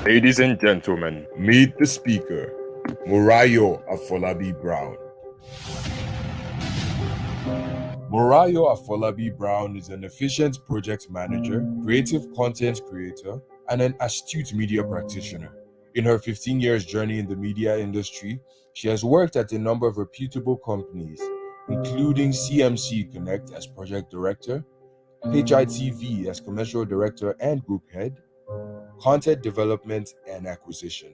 Ladies and gentlemen, meet the speaker, Morayo Afolabi Brown. Morayo Afolabi Brown is an efficient project manager, creative content creator, and an astute media practitioner. In her 15 years journey in the media industry, she has worked at a number of reputable companies, including CMC Connect as project director, HITV as commercial director and group head, content development and acquisition.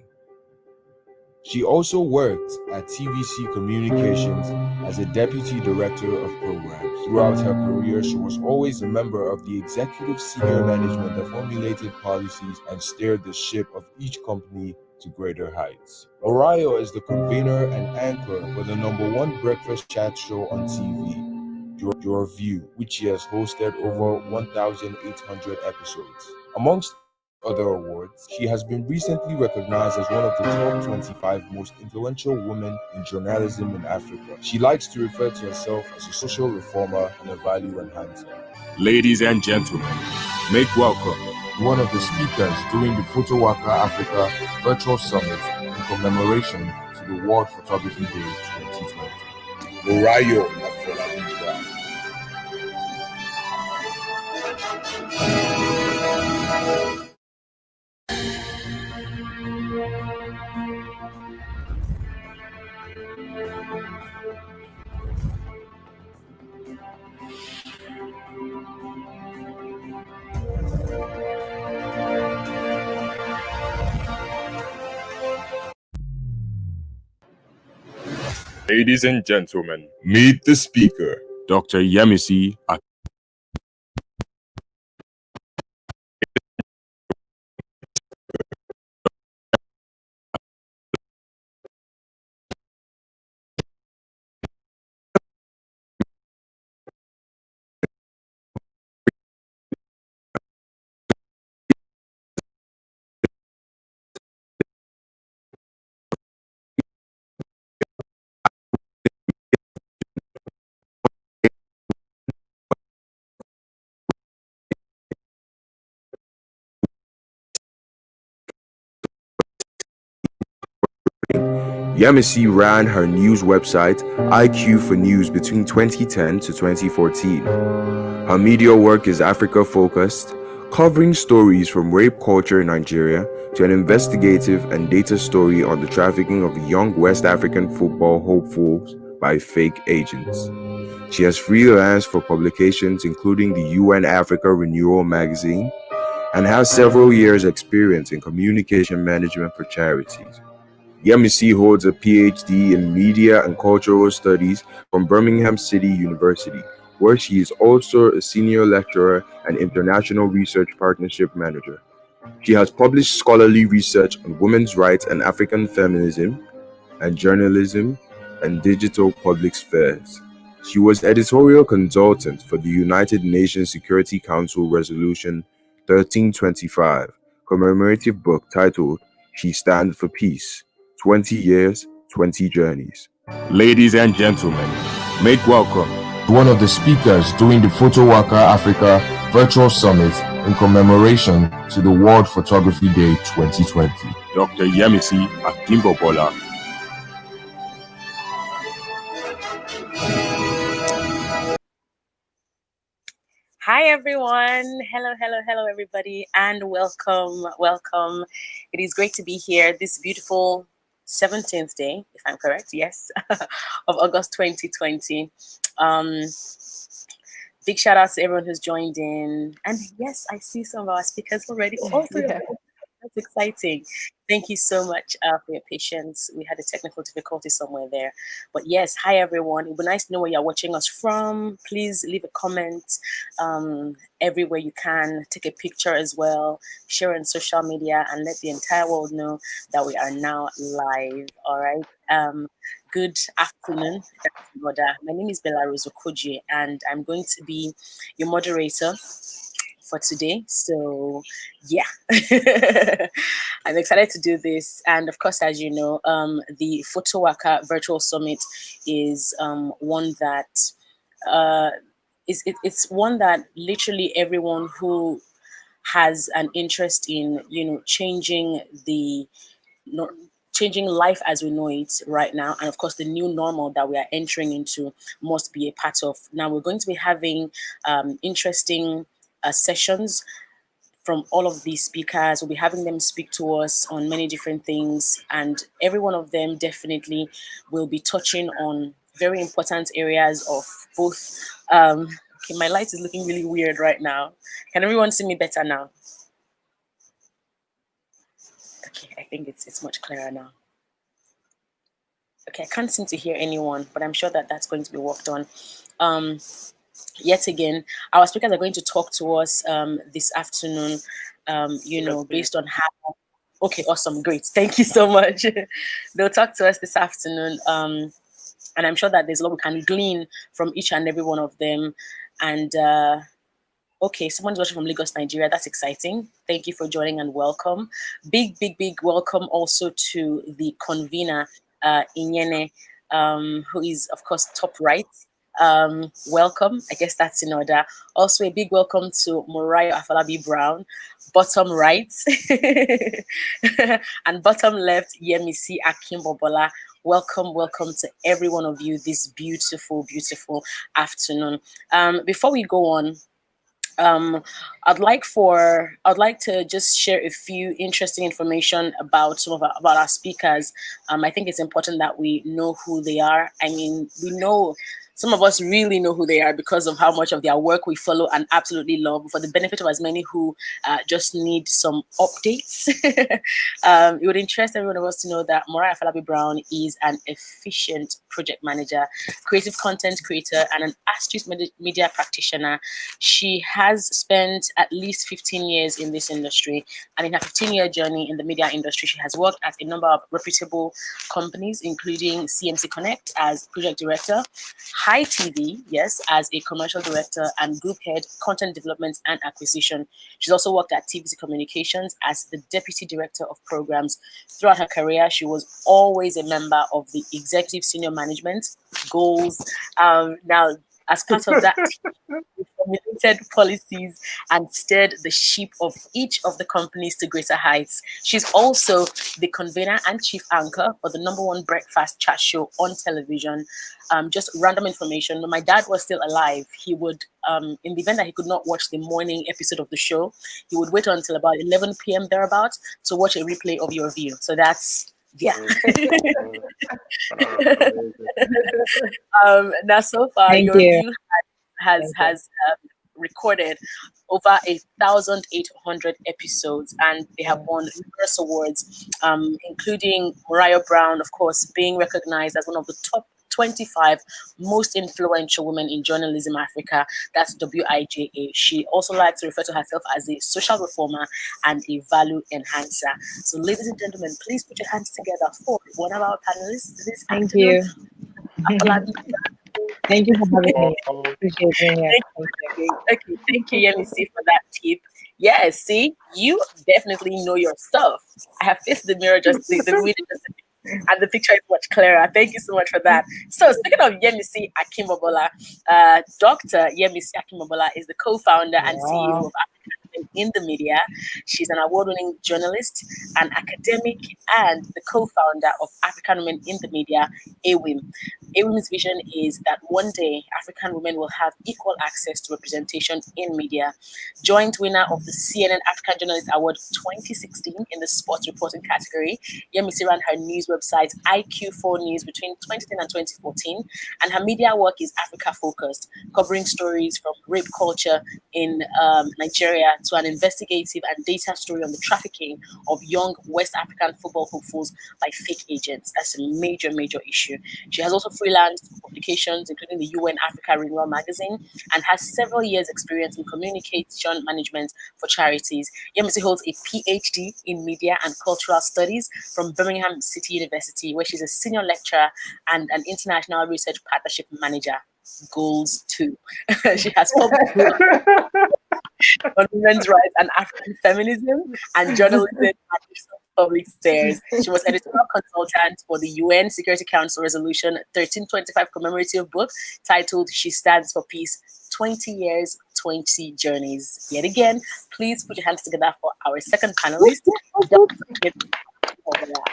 She also worked at TVC Communications as a deputy director of programs. Throughout her career, she was always a member of the executive senior management that formulated policies and steered the ship of each company to greater heights. Morayo is the convener and anchor for the #1 breakfast chat show on TV, Your View, which she has hosted over 1,800 episodes. Amongst other awards, she has been recently recognized as one of the top 25 most influential women in journalism in Africa. She likes to refer to herself as a social reformer and a value enhancer. Ladies and gentlemen, make welcome one of the speakers during the PhotoWaka Africa Virtual Summit in commemoration to the World Photography Day 2020, Morayo Afolabi Brown. Ladies and gentlemen, meet the speaker, Dr. Yemisi Ak. Yemisi ran her news website, IQ for News, between 2010 to 2014. Her media work is Africa-focused, covering stories from rape culture in Nigeria to an investigative and data story on the trafficking of young West African football hopefuls by fake agents. She has freelanced for publications including the UN Africa Renewal magazine and has several years' experience in communication management for charities. Yemisi holds a PhD in Media and Cultural Studies from Birmingham City University, where she is also a senior lecturer and international research partnership manager. She has published scholarly research on women's rights and African feminism, and journalism and digital public spheres. She was editorial consultant for the United Nations Security Council Resolution 1325, commemorative book titled She Stands for Peace, 20 Years, 20 Journeys. Ladies and gentlemen, make welcome one of the speakers during the PhotoWaka Africa Virtual Summit in commemoration to the World Photography Day 2020, Dr. Yemisi Akimbobola. Hi everyone. Hello everybody, and welcome. It is great to be here this beautiful 17th day, if I'm correct, yes, of August 2020. Big shout out to everyone who's joined in. And yes, I see some of our speakers already. All three of them. That's exciting. Thank you so much for your patience. We had a technical difficulty somewhere there. But yes, hi everyone. It would be nice to know where you're watching us from. Please leave a comment everywhere you can. Take a picture as well. Share on social media and let the entire world know that we are now live. All right. Good afternoon, brother. My name is Bella Rozokoji, and I'm going to be your moderator for today. So yeah, I'm excited to do this. And of course, as you know, the PhotoWaka Virtual Summit is one that it's one that literally everyone who has an interest in, changing the no, changing life as we know it right now, and of course the new normal that we are entering into must be a part of. Now we're going to be having interesting sessions from all of these speakers. We'll be having them speak to us on many different things, and every one of them definitely will be touching on very important areas of both. Okay, my light is looking really weird right now. Can everyone see me better now? Okay, I think it's much clearer now. Okay, I can't seem to hear anyone, but I'm sure that that's going to be worked on. Yet again, our speakers are going to talk to us this afternoon, based on how. Okay, awesome, great. Thank you so much. They'll talk to us this afternoon, and I'm sure that there's a lot we can glean from each and every one of them. And okay, someone's watching from Lagos, Nigeria. That's exciting. Thank you for joining and welcome. Big welcome also to the convener, Inyene, who is, of course, top right. Welcome. I guess that's in order. Also, a big welcome to Morayo Afalabi Brown, bottom right. And bottom left, Yemisi Akimbobola. Welcome to every one of you this beautiful afternoon. Before we go on, I'd like to just share a few interesting information about about our speakers. I think it's important that we know who they are. I mean, we know some of us really know who they are because of how much of their work we follow and absolutely love. For the benefit of as many who just need some updates, it would interest every one of us to know that Mariah Falabi Brown is an efficient project manager, creative content creator, and an astute media practitioner. She has spent at least 15 years in this industry, and in her 15-year journey in the media industry, she has worked at a number of reputable companies, including CMC Connect as project director, High TV, yes, as a commercial director and group head, content development and acquisition. She's also worked at TVC Communications as the deputy director of programs. Throughout her career, she was always a member of the executive senior management goals. Now, as part of that, formulated policies and steered the ship of each of the companies to greater heights. She's also the convener and chief anchor for the #1 breakfast chat show on television. Just random information. When my dad was still alive, he would, in the event that he could not watch the morning episode of the show, he would wait until about 11 p.m. thereabout to watch a replay of Your View. So that's, yeah. Now, so far, Thank Your you. View has recorded over 1,800 episodes, and they have won numerous awards, including Mariah Brown, of course, being recognized as one of the top 25 most influential women in journalism Africa. That's WIJA. She also likes to refer to herself as a social reformer and a value enhancer. So, ladies and gentlemen, please put your hands together for one of our panelists this Thank afternoon. you. Thank you for having me. Appreciate being here. Thank you. Okay, thank you, Yemisi, for that tip. Yes, see, you definitely know your stuff. I have faced the mirror just the video just and the picture is much clearer. Thank you so much for that. So, speaking of Yemisi Akimobola, Dr. Yemisi Akimobola is the co-founder and CEO of African Women in the Media. She's an award-winning journalist, an academic, and the co-founder of African Women in the Media, AWIM. AWIM's vision is that one day African women will have equal access to representation in media. Joint winner of the CNN African Journalist Award 2016 in the sports reporting category, Yemisi ran her news website IQ4 News between 2010 and 2014, and her media work is Africa focused, covering stories from rape culture in Nigeria to an investigative and data story on the trafficking of young West African football hopefuls by fake agents. That's a major issue. She has also freelanced publications, including the UN Africa Renewal magazine, and has several years' experience in communication management for charities. Yemisi holds a PhD in media and cultural studies from Birmingham City University, where she's a senior lecturer and an international research partnership manager. Goals too. She has published on women's rights and African feminism and journalism and public affairs. She was editorial consultant for the UN Security Council Resolution 1325 commemorative book titled She Stands for Peace, 20 Years, 20 Journeys. Yet again, please put your hands together for our second panelist.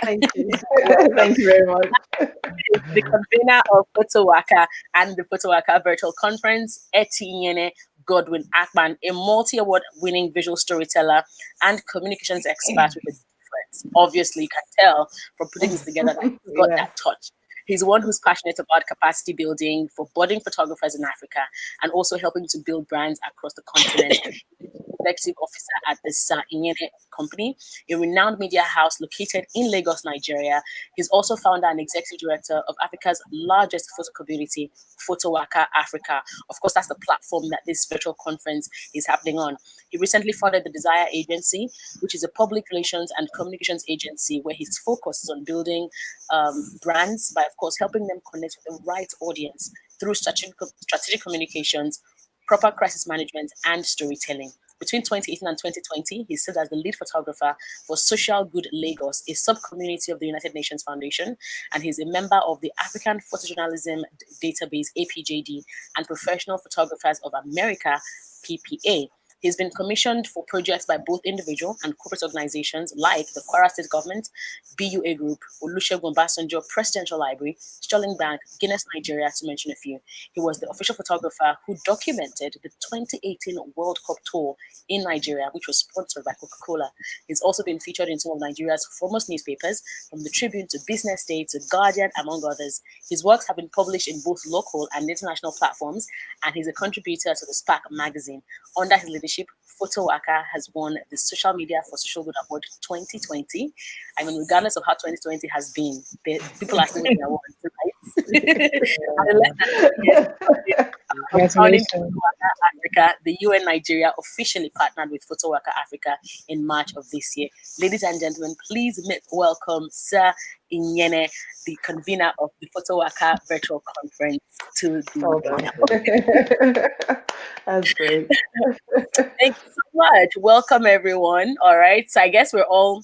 Thank you. Thank you very much. The convener of PhotoWaka and the PhotoWaka virtual conference, Etienne Godwin Akman, a multi-award winning visual storyteller and communications expert with a difference. Obviously, you can tell from putting this together that he's got that touch. He's one who's passionate about capacity building for budding photographers in Africa and also helping to build brands across the continent. Executive officer at the Inyene Company, a renowned media house located in Lagos, Nigeria. He's also founder and executive director of Africa's largest photo community, PhotoWaka Africa. Of course, that's the platform that this virtual conference is happening on. He recently founded the Desire Agency, which is a public relations and communications agency where his focus is on building brands by, of course, helping them connect with the right audience through strategic communications, proper crisis management, and storytelling. Between 2018 and 2020, he served as the lead photographer for Social Good Lagos, a sub-community of the United Nations Foundation, and he's a member of the African Photojournalism Database, APJD, and Professional Photographers of America, PPA. He's been commissioned for projects by both individual and corporate organizations like the Kwara State Government, BUA Group, Olusegun Obasanjo Presidential Library, Sterling Bank, Guinness Nigeria, to mention a few. He was the official photographer who documented the 2018 World Cup tour in Nigeria, which was sponsored by Coca-Cola. He's also been featured in some of Nigeria's foremost newspapers, from the Tribune to Business Day to Guardian, among others. His works have been published in both local and international platforms, and he's a contributor to the Spark magazine. Under his leadership, PhotoWaka has won the Social Media for Social Good Award 2020. I mean, regardless of how 2020 has been, people are still winning awards, right? Founding PhotoWaka Africa, the UN Nigeria officially partnered with PhotoWaka Africa in March of this year. Ladies and gentlemen, please welcome Sir Inyene, the convener of the PhotoWaka virtual conference, to the That's great. Thank you so much. Welcome, everyone. All right. So I guess we're all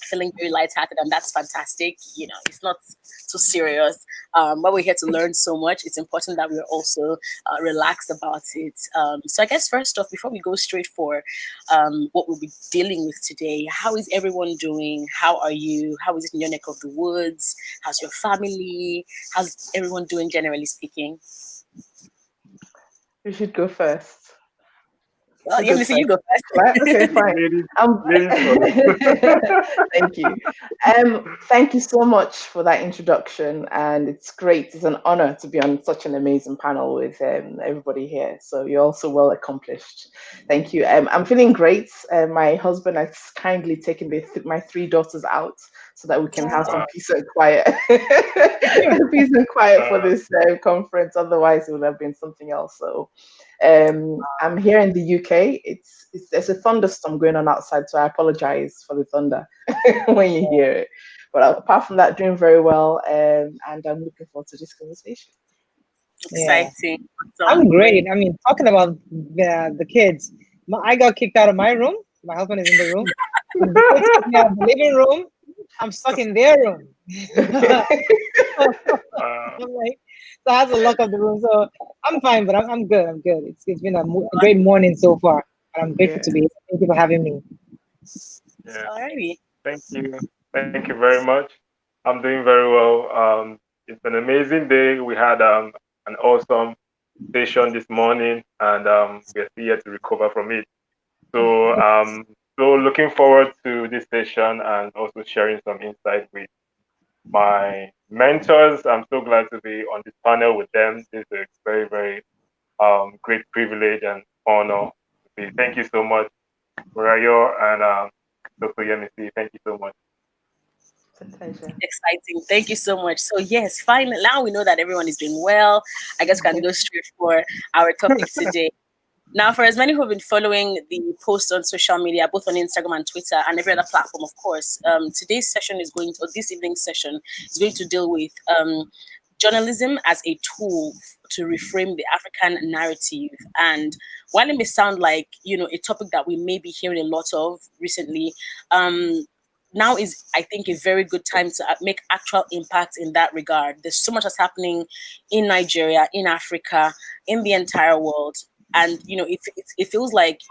feeling very lighthearted, and that's fantastic. You know, it's not too serious. But we're here to learn so much. It's important that we're also relaxed about it. So I guess first off, before we go straight for what we'll be dealing with today, how is everyone doing? How are you? How is it in your neck of the woods? How's your family? How's everyone doing, generally speaking? You should go first. Well, yeah, Missy, you go first. Right? Okay, fine. Thank you. Thank you so much for that introduction, and it's great. It's an honor to be on such an amazing panel with everybody here. So you're also well accomplished. Thank you. I'm feeling great. My husband has kindly taken my 3 daughters out so that we can have some peace and quiet. Peace and quiet for this conference. Otherwise, it would have been something else. So I'm here in the UK. There's a thunderstorm going on outside, so I apologize for the thunder when you hear it. But apart from that, doing very well, and I'm looking forward to this conversation. Exciting. Yeah. I'm great. I mean, talking about the kids, I got kicked out of my room. My husband is in the room. The kids kicked me out of the living room. I'm stuck in their room. I'm like, so I have to lock up the room. So I'm fine, but I'm good. I'm good. It's been a great morning so far, and I'm grateful to be here. Thank you for having me. Yeah. Alrighty. Thank you. Thank you very much. I'm doing very well. It's an amazing day. We had an awesome session this morning, and we're here to recover from it. So so looking forward to this session and also sharing some insight with my mentors. I'm so glad to be on this panel with them. It's a very, very great privilege and honor. Thank you so much, Morayo and Dr. Yemisi. Thank you so much. Exciting. Thank you so much. So yes, finally, now we know that everyone is doing well. I guess we can go straight for our topic today. Now, for as many who have been following the posts on social media, both on Instagram and Twitter and every other platform, of course, today's session is going to, or this evening's session is going to deal with journalism as a tool to reframe the African narrative. And while it may sound like, you know, a topic that we may be hearing a lot of recently, now is, I think, a very good time to make actual impact in that regard. There's so much that's happening in Nigeria, in Africa, in the entire world. And, it feels like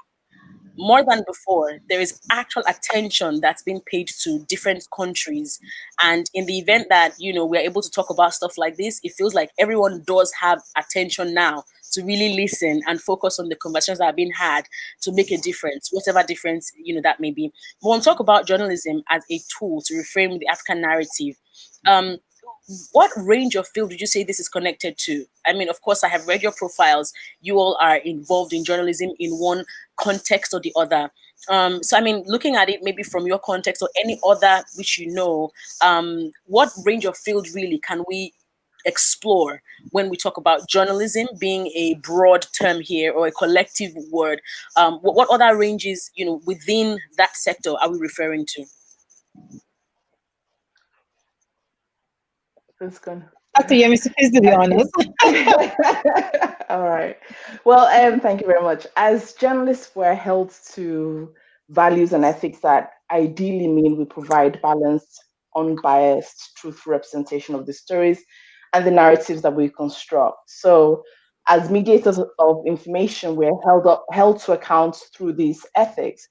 more than before, there is actual attention that's being paid to different countries. And in the event that, we're able to talk about stuff like this, it feels like everyone does have attention now to really listen and focus on the conversations that are being had to make a difference, whatever difference, that may be. But when we talk about journalism as a tool to reframe the African narrative, what range of field would you say this is connected to? I mean, of course, I have read your profiles. You all are involved in journalism in one context or the other. So, I mean, looking at it maybe from your context or any other which what range of field really can we explore when we talk about journalism being a broad term here or a collective word? What other ranges, within that sector are we referring to? Who's gone? Dr. Yemisi, please do the honors. All right. Well, thank you very much. As journalists, we're held to values and ethics that ideally mean we provide balanced, unbiased, truthful representation of the stories and the narratives that we construct. So, as mediators of information, we're held to account through these ethics.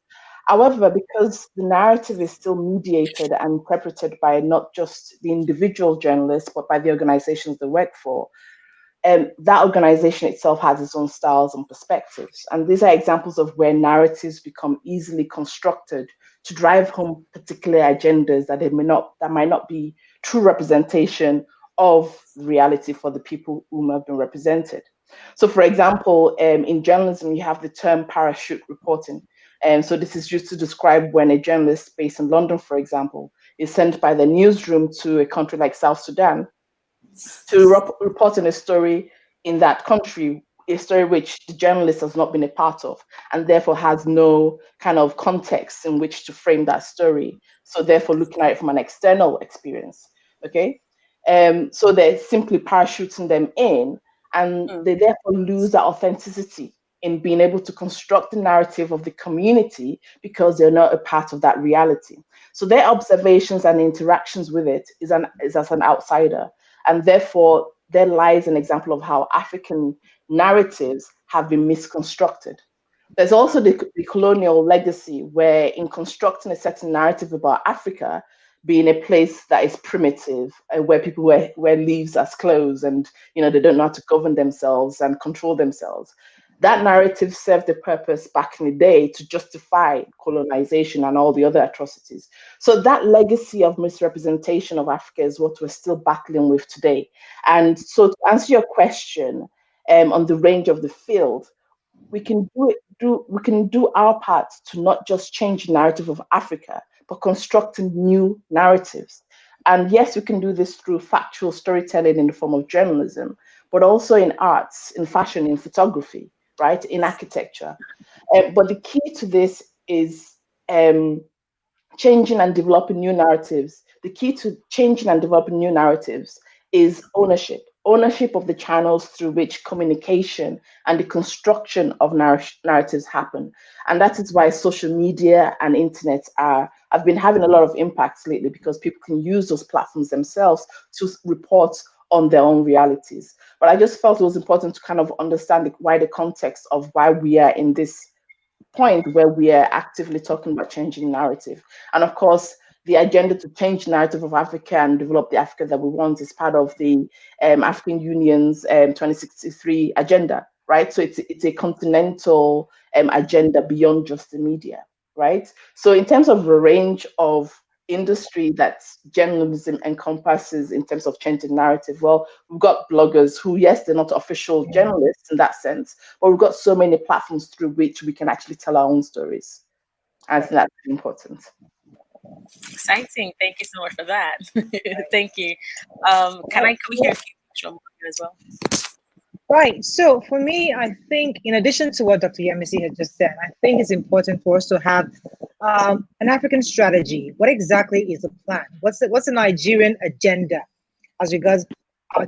However, because the narrative is still mediated and interpreted by not just the individual journalists, but by the organizations they work for, that organization itself has its own styles and perspectives. And these are examples of where narratives become easily constructed to drive home particular agendas that might not be true representation of reality for the people whom have been represented. So, for example, in journalism, you have the term parachute reporting. So this is used to describe when a journalist based in London, for example, is sent by the newsroom to a country like South Sudan to report on a story in that country, a story which the journalist has not been a part of, and therefore has no kind of context in which to frame that story. So therefore looking at it from an external experience, okay? So they're simply parachuting them in, and they therefore lose that authenticity in being able to construct the narrative of the community because they're not a part of that reality. So their observations and interactions with it is as an outsider. And therefore, there lies an example of how African narratives have been misconstructed. There's also the colonial legacy, where in constructing a certain narrative about Africa being a place that is primitive, where people wear leaves as clothes and they don't know how to govern themselves and control themselves, that narrative served the purpose back in the day to justify colonization and all the other atrocities. So that legacy of misrepresentation of Africa is what we're still battling with today. And so to answer your question on the range of the field, we can do our part to not just change the narrative of Africa, but constructing new narratives. And yes, we can do this through factual storytelling in the form of journalism, but also in arts, in fashion, in photography, right, in architecture. But the key to this is changing and developing new narratives. The key to changing and developing new narratives is ownership of the channels through which communication and the construction of narratives happen. And that is why social media and internet have been having a lot of impacts lately, because people can use those platforms themselves to report on their own realities. But I just felt it was important to kind of understand the wider context of why we are in this point where we are actively talking about changing narrative. And of course, the agenda to change the narrative of Africa and develop the Africa that we want is part of the African Union's 2063 agenda, right? So it's a continental agenda beyond just the media, right? So in terms of the range of industry that journalism encompasses in terms of changing narrative, well, we've got bloggers who, yes, they're not official journalists in that sense, but we've got so many platforms through which we can actually tell our own stories. I think that's important. Exciting. Thank you so much for that. Thank you. Can we hear a few from you as well? Right. So for me, I think in addition to what Dr. Yemisi had just said, I think it's important for us to have an African strategy. What exactly is the plan? What's the Nigerian agenda as regards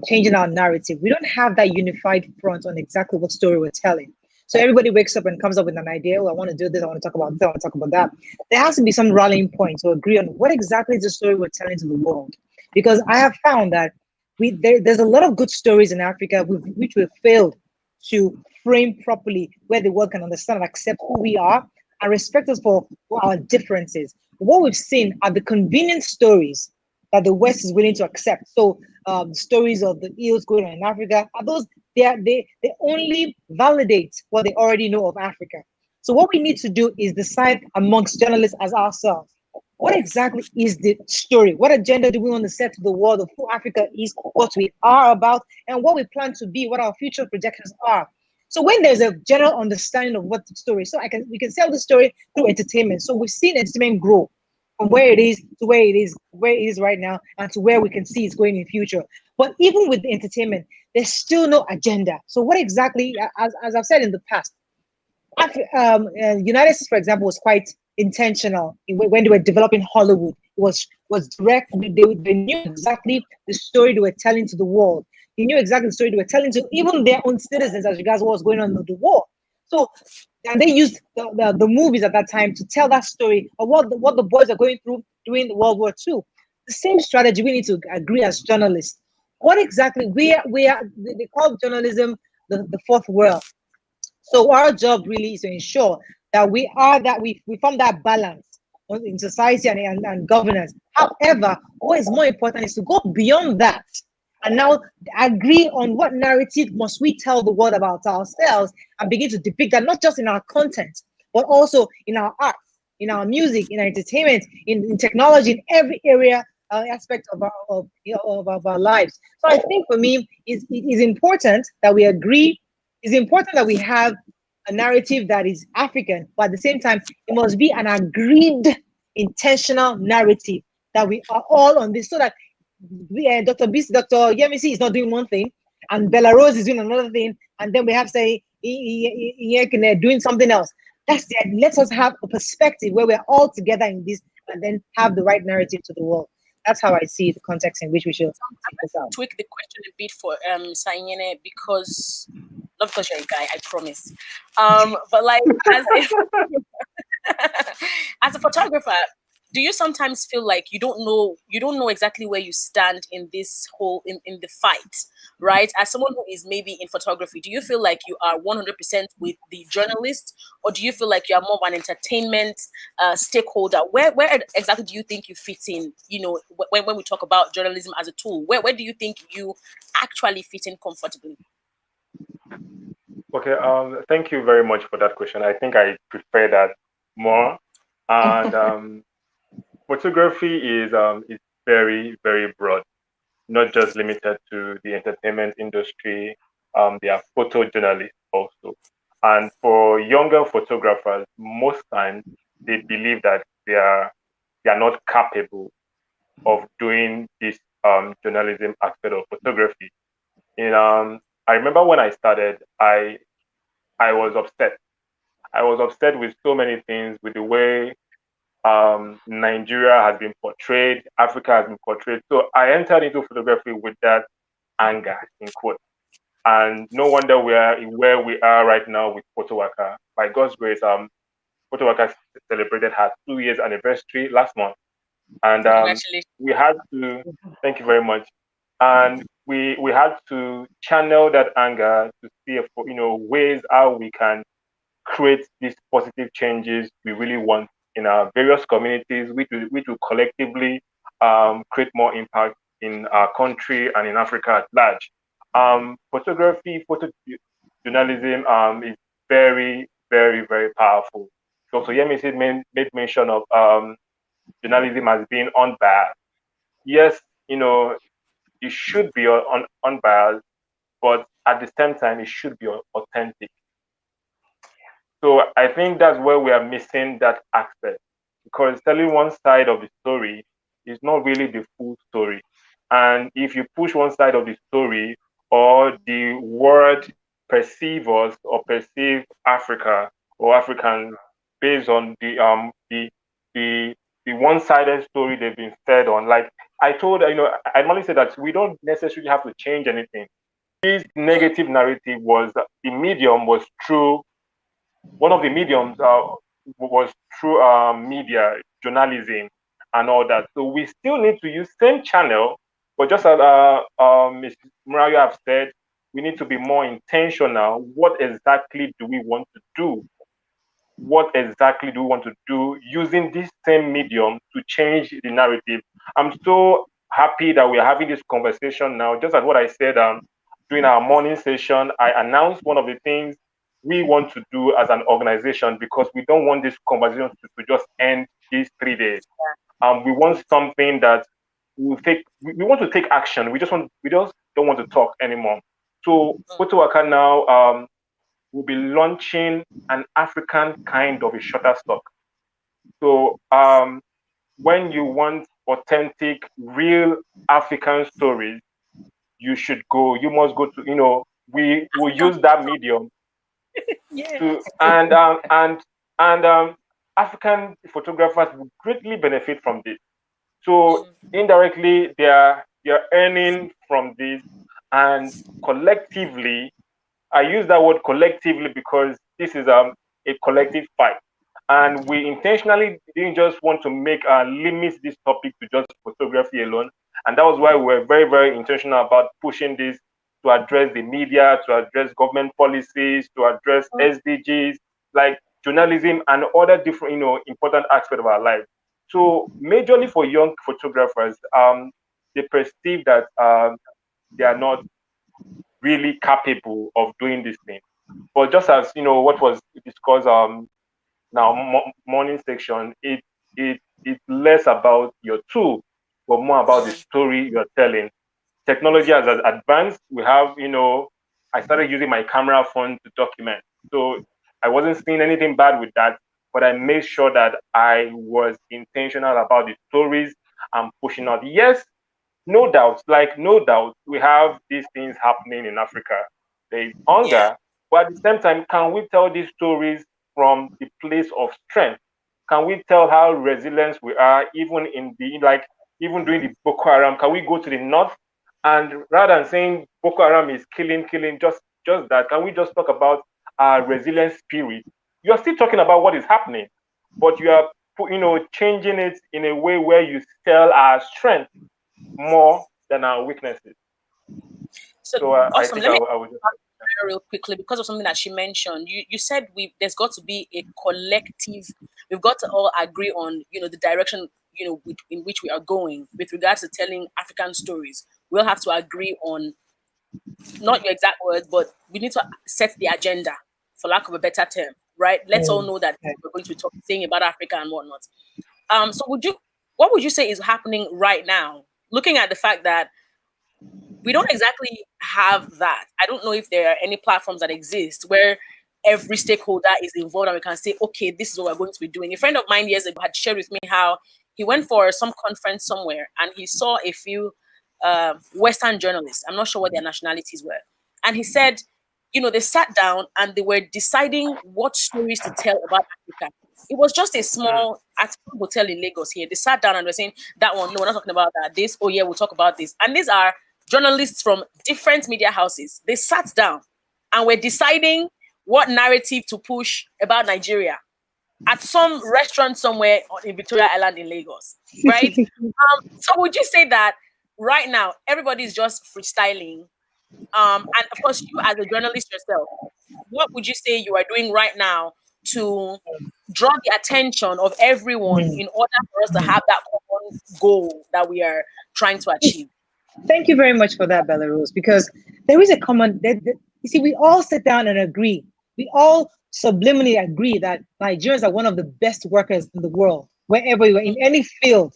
changing our narrative? We don't have that unified front on exactly what story we're telling. So everybody wakes up and comes up with an idea. Oh, I want to do this. I want to talk about this. I want to talk about that. There has to be some rallying point to agree on what exactly is the story we're telling to the world. Because I have found that there's a lot of good stories in Africa which we've failed to frame properly, where the world can understand and accept who we are and respect us for our differences. What we've seen are the convenient stories that the West is willing to accept. So stories of the ills going on in Africa are those they only validate what they already know of Africa. So what we need to do is decide amongst journalists as ourselves, what exactly is the story? What agenda do we want to set to the world of who Africa is, what we are about, and what we plan to be, what our future projections are? So when there's a general understanding of what the story is, we can sell the story through entertainment. So we've seen entertainment grow from where it is to where it is right now, and to where we can see it's going in the future. But even with the entertainment, there's still no agenda. So what exactly, as I've said in the past, United States, for example, was quite intentional when they were developing Hollywood. It was direct. They knew exactly the story they were telling to the world. They knew exactly the story they were telling to even their own citizens as regards what was going on in the war. So, and they used the movies at that time to tell that story of what the boys are going through during World War II. The same strategy we need to agree as journalists. What exactly we are? They call journalism the fourth world. So our job really is to ensure that we form that balance in society and governance. However, what is more important is to go beyond that and now agree on what narrative must we tell the world about ourselves, and begin to depict that not just in our content, but also in our art, in our music, in our entertainment, in technology, in every area aspect of our lives. So I think for me, it is important that we agree. It's important that we have a narrative that is African, but at the same time, it must be an agreed, intentional narrative that we are all on this, so that Dr. Yemisi is not doing one thing, and Belarus is doing another thing, and then we have, say, doing something else. That's it. Let us have a perspective where we're all together in this, and then have the right narrative to the world. That's how I see the context in which we should take this out. Tweak the question a bit for Sayene, because not because you're a guy, I promise. But like as a photographer, do you sometimes feel like you don't know exactly where you stand in this whole in the fight, right? As someone who is maybe in photography, do you feel like you are 100% with the journalist, or do you feel like you are more of an entertainment stakeholder? Where exactly do you think you fit in? You know, when we talk about journalism as a tool, where do you think you actually fit in comfortably? Okay, thank you very much for that question. I think I prefer that more. And photography is very, very broad, not just limited to the entertainment industry. They are photojournalists also. And for younger photographers, most times they believe that they are not capable of doing this journalism aspect of photography. I remember when I started, I was upset. I was upset with so many things, with the way Nigeria has been portrayed, Africa has been portrayed. So I entered into photography with that anger, in quote. And no wonder where we are right now with PhotoWaka. By God's grace, PhotoWaka celebrated her 2 years anniversary last month, and Congratulations. we had to. Thank you very much. And we had to channel that anger to see if, ways how we can create these positive changes we really want in our various communities, which will collectively create more impact in our country and in Africa at large. Photography, photojournalism is very, very, very powerful. So Yemisi made mention of journalism as being unbiased. Yes, it should be unbiased, but at the same time, it should be authentic. So I think that's where we are missing that aspect, because telling one side of the story is not really the full story. And if you push one side of the story, or the world perceive us or perceive Africa or Africans based on the one-sided story they've been fed on. Like I normally say that we don't necessarily have to change anything. This negative narrative the medium was through one of the mediums was through media, journalism, and all that. So we still need to use same channel, but just as Ms. Murayo have said, we need to be more intentional. What exactly do we want to do? What exactly do we want to do using this same medium to change the narrative? I'm so happy that we're having this conversation now. Just as what I said during our morning session, I announced one of the things we want to do as an organization because we don't want this conversation to just end these 3 days. We want something that we take. We want to take action. We just don't want to talk anymore. So PhotoWaka now will be launching an African kind of a Shutterstock. So when you want authentic, real African stories, you must go to, we will use that medium to, and African photographers will greatly benefit from this. So indirectly, they're earning from this, and collectively, I use that word collectively because this is a collective fight. And we intentionally didn't just want to limit this topic to just photography alone. And that was why we were very, very intentional about pushing this to address the media, to address government policies, to address SDGs, like journalism and other different, important aspects of our life. So majorly for young photographers, they perceive that they are not really capable of doing this thing. But just as what was discussed now morning section, it's less about your tool, but more about the story you're telling. Technology has advanced. We have, I started using my camera phone to document. So I wasn't seeing anything bad with that, but I made sure that I was intentional about the stories I'm pushing out. Yes, no doubt, we have these things happening in Africa. There is hunger, but at the same time, can we tell these stories from the place of strength? Can we tell how resilient we are, even even during the Boko Haram? Can we go to the north and rather than saying Boko Haram is killing, just that, can we just talk about our resilient spirit? You are still talking about what is happening, but you are changing it in a way where you tell our strength more than our weaknesses. So awesome. I think I would just real quickly because of something that she mentioned. You said there's got to be a collective. We've got to all agree on the direction in which we are going with regards to telling African stories. We'll have to agree on not your exact words, but we need to set the agenda, for lack of a better term, right? Let's all know that we're going to be saying about Africa and whatnot. So what would you say is happening right now? Looking at the fact that we don't exactly have that. I don't know if there are any platforms that exist where every stakeholder is involved and we can say, okay, this is what we're going to be doing. A friend of mine years ago had shared with me how he went for some conference somewhere and he saw a few Western journalists. I'm not sure what their nationalities were. And he said, they sat down and they were deciding what stories to tell about Africa. It was just a small hotel in Lagos here. They sat down and were saying, that one, no, we're not talking about that. This, oh yeah, we'll talk about this. And these are journalists from different media houses. They sat down and were deciding what narrative to push about Nigeria at some restaurant somewhere in Victoria Island in Lagos, right? So would you say that right now everybody is just freestyling? And of course, you as a journalist yourself, what would you say you are doing right now to draw the attention of everyone in order for us to have that common goal that we are trying to achieve? Thank you very much for that, Bella Rose, because there is a common, you see, we all sit down and agree. We all subliminally agree that Nigerians are one of the best workers in the world, wherever you are, in any field.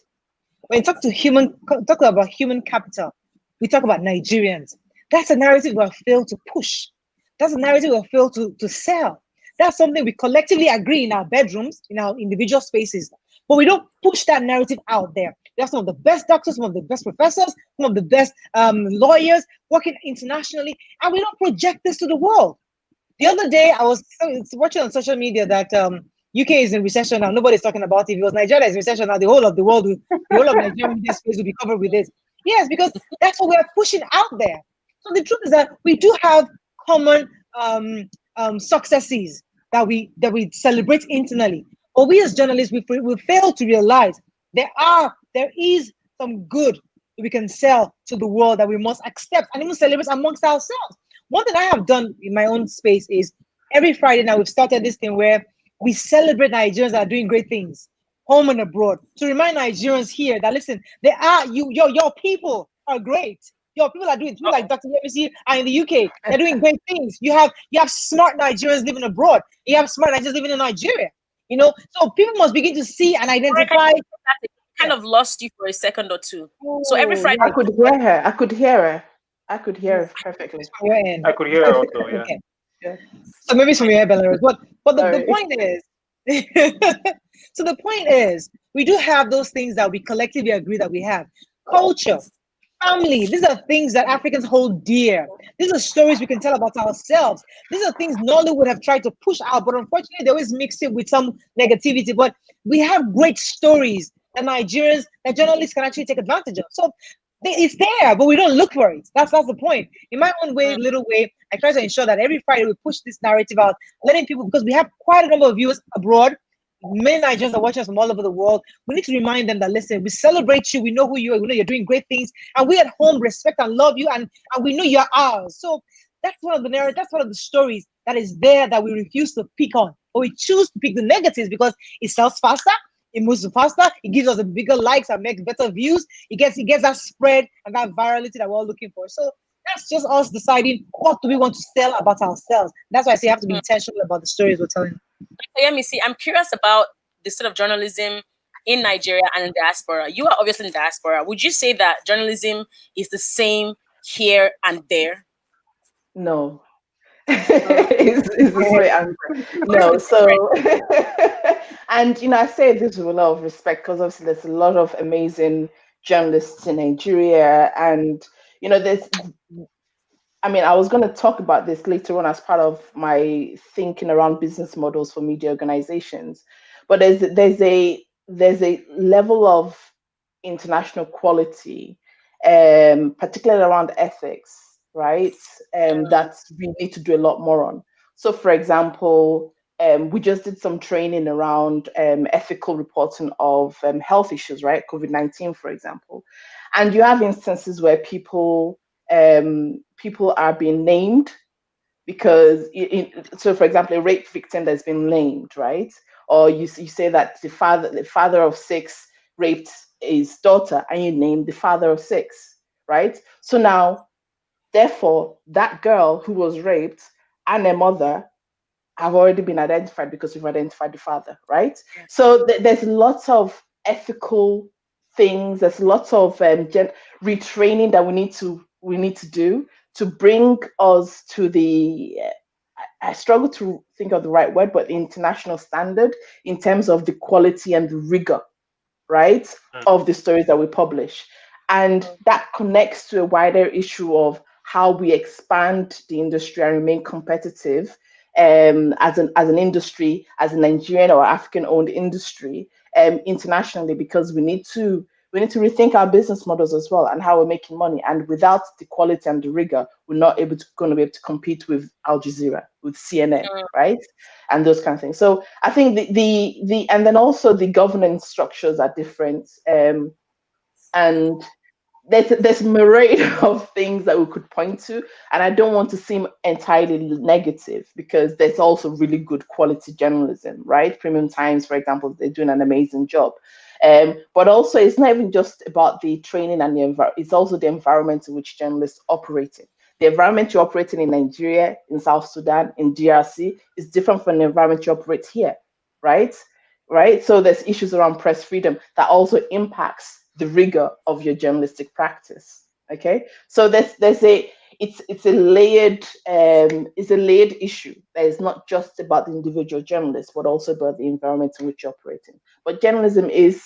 When you talk about human capital, we talk about Nigerians. That's a narrative we have failed to push. That's a narrative we have failed to sell. That's something we collectively agree in our bedrooms, in our individual spaces, but we don't push that narrative out there. We have some of the best doctors, some of the best professors, some of the best lawyers working internationally, and we don't project this to the world. The other day, I was watching on social media that UK is in recession now. Nobody's talking about it. Because Nigeria is in recession now, the whole of the world, the whole of Nigeria media space will be covered with this. Yes, because that's what we're pushing out there. So the truth is that we do have common successes. that we celebrate internally. But we as journalists, we fail to realize there is some good we can sell to the world that we must accept and even celebrate amongst ourselves. One thing I have done in my own space is every Friday now we've started this thing where we celebrate Nigerians that are doing great things, home and abroad, to remind Nigerians here that listen, your people are great. Your people are doing people like Dr. Yemisi are in the UK. They're doing great things. You have smart Nigerians living abroad. You have smart Nigerians living in Nigeria. So people must begin to see and identify. Kind of lost you for a second or two. So every Friday, I could hear her. I could hear her. I could hear her perfectly. I could hear her also, yeah. Okay. Yeah. So maybe it's from your Belarus. But the point is, so the point is, we do have those things that we collectively agree that we have. Culture, family, these are things that Africans hold dear. These are stories we can tell about ourselves. These are things Nollywood would have tried to push out, but unfortunately they always mix it with some negativity. But we have great stories that Nigerians, that journalists can actually take advantage of. So it's there, but we don't look for it. That's the point. In my own way, little way, I try to ensure that every Friday we push this narrative out, letting people, because we have quite a number of viewers abroad. Many Nigerians are watching us from all over the world. We need to remind them that, listen, we celebrate you. We know who you are. We know you're doing great things. And we at home respect and love you. And we know you're ours. So that's one of the narratives, that's one of the stories that is there that we refuse to pick on. But we choose to pick the negatives because it sells faster. It moves faster. It gives us a bigger likes and makes better views. It gets that spread and that virality that we're all looking for. So that's just us deciding what do we want to sell about ourselves. That's why I say you have to be intentional about the stories we're telling. Let me see. I'm curious about the sort of journalism in Nigeria and in diaspora. You are obviously in diaspora. Would you say that journalism is the same here and there? No. is the straight answer. No. So, and I say this with a lot of respect because obviously there's a lot of amazing journalists in Nigeria, and there's. I mean, I was going to talk about this later on as part of my thinking around business models for media organizations, but there's a level of international quality, particularly around ethics, right? That we need to do a lot more on. So, for example, we just did some training around ethical reporting of health issues, right? COVID-19, for example, and you have instances where people are being named because so for example a rape victim that's been named, right? Or you say that the father of 6 raped his daughter and you name the father of 6, right? So now therefore that girl who was raped and her mother have already been identified because we've identified the father, right? So there's lots of ethical things. There's lots of retraining that we need to do to bring us to the. I struggle to think of the right word, but the international standard in terms of the quality and the rigor, right, of the stories that we publish, and that connects to a wider issue of how we expand the industry and remain competitive as an industry, as a Nigerian or African-owned industry internationally, because we need to rethink our business models as well and how we're making money. And without the quality and the rigor, we're not going to be able to compete with Al Jazeera, with CNN, right, and those kind of things. So I think the and then also the governance structures are different, and there's a myriad of things that we could point to, and I don't want to seem entirely negative because there's also really good quality journalism, right? Premium Times, for example, they're doing an amazing job. But also, it's not even just about the training and it's also the environment in which journalists operate in. The environment you're operating in Nigeria, in South Sudan, in DRC is different from the environment you operate here, right? Right. So there's issues around press freedom that also impacts the rigor of your journalistic practice. Okay, so it's a layered issue that is not just about the individual journalist, but also about the environment in which you're operating. But journalism is,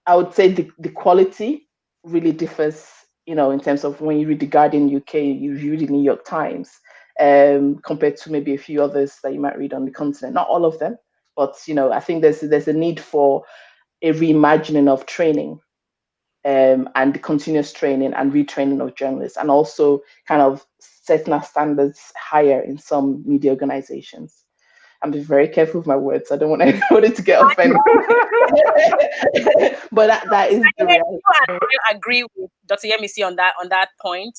I would say, the quality really differs, in terms of when you read the Guardian UK, you read the New York Times, compared to maybe a few others that you might read on the continent. Not all of them, but I think there's a need for a reimagining of training, and the continuous training and retraining of journalists, and also kind of setting our standards higher in some media organizations. I'm being very careful with my words. I don't want anybody to get offended. But that is the reality. I agree with Dr. Yemisi on that point,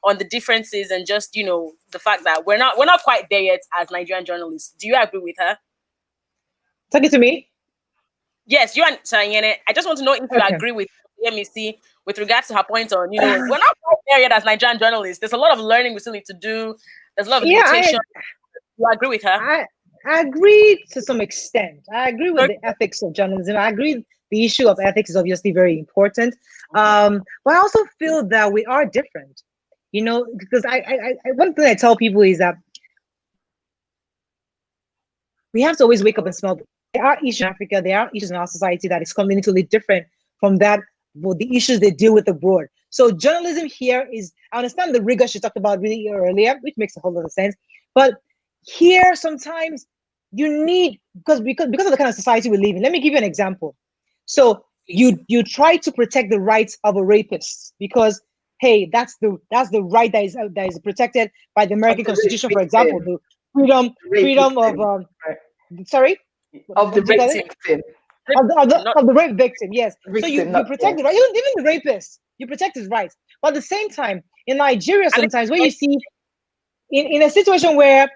on the differences, and just the fact that we're not quite there yet as Nigerian journalists. Do you agree with her? Talking to me? Yes, you and Sayene. I just want to know if you agree with Yemisi with regards to her point on, we're not quite there yet as Nigerian journalists. There's a lot of learning we still need to do. There's a lot of limitation. You agree with her? I agree to some extent. I agree with the ethics of journalism. I agree the issue of ethics is obviously very important. But I also feel that we are different, because I one thing I tell people is that we have to always wake up and smell. There are issues in Africa, there are issues in our society that is completely different from that, the issues they deal with abroad. So journalism here is, I understand the rigor she talked about really earlier, which makes a whole lot of sense. But here, sometimes you need, because of the kind of society we live in. Let me give you an example. So you try to protect the rights of a rapist because, hey, that's the right that is protected by the American Constitution, for example, the freedom of sorry, of the victim. Of the rape victim, yes. So you protect the right, even the rapist, you protect his rights. But at the same time, in Nigeria, sometimes where you see in a situation where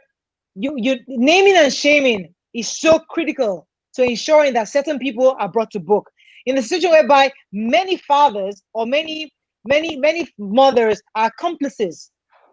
you naming and shaming is so critical to ensuring that certain people are brought to book. In a situation whereby many fathers or many mothers are accomplices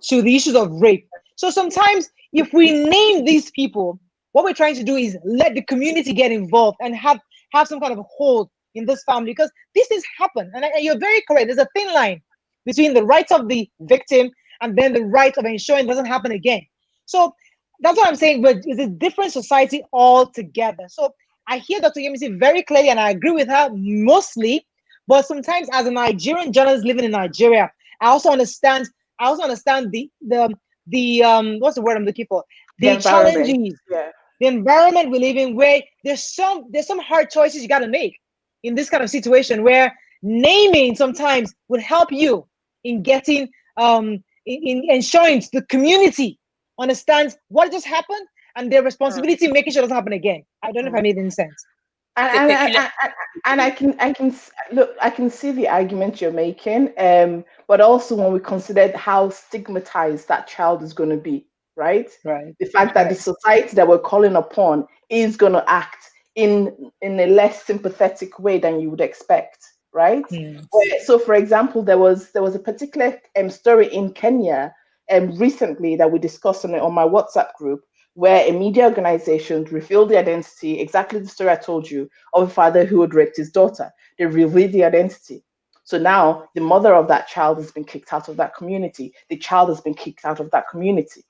to the issues of rape. So sometimes if we name these people, what we're trying to do is let the community get involved and have some kind of hold in this family, because these things happen. And you're very correct. There's a thin line between the rights of the victim and then the right of ensuring it doesn't happen again. So that's what I'm saying, but it's a different society altogether. So I hear Dr. Yemisi very clearly, and I agree with her mostly. But sometimes, as a Nigerian journalist living in Nigeria, I also understand the what's the word I'm looking for? The challenges, the environment we live in, where there's some hard choices you got to make in this kind of situation, where naming sometimes would help you in getting in ensuring the community understands what just happened and their responsibility in making sure it doesn't happen again. I don't know if I made any sense. And I can see the argument you're making, but also when we consider how stigmatized that child is going to be, right? The fact that the society that we're calling upon is going to act in a less sympathetic way than you would expect, right? So, for example, there was a particular story in Kenya recently that we discussed on my WhatsApp group, where a media organization revealed the identity, exactly the story I told you, of a father who had raped his daughter. They revealed the identity. So now the mother of that child has been kicked out of that community. The child has been kicked out of that community.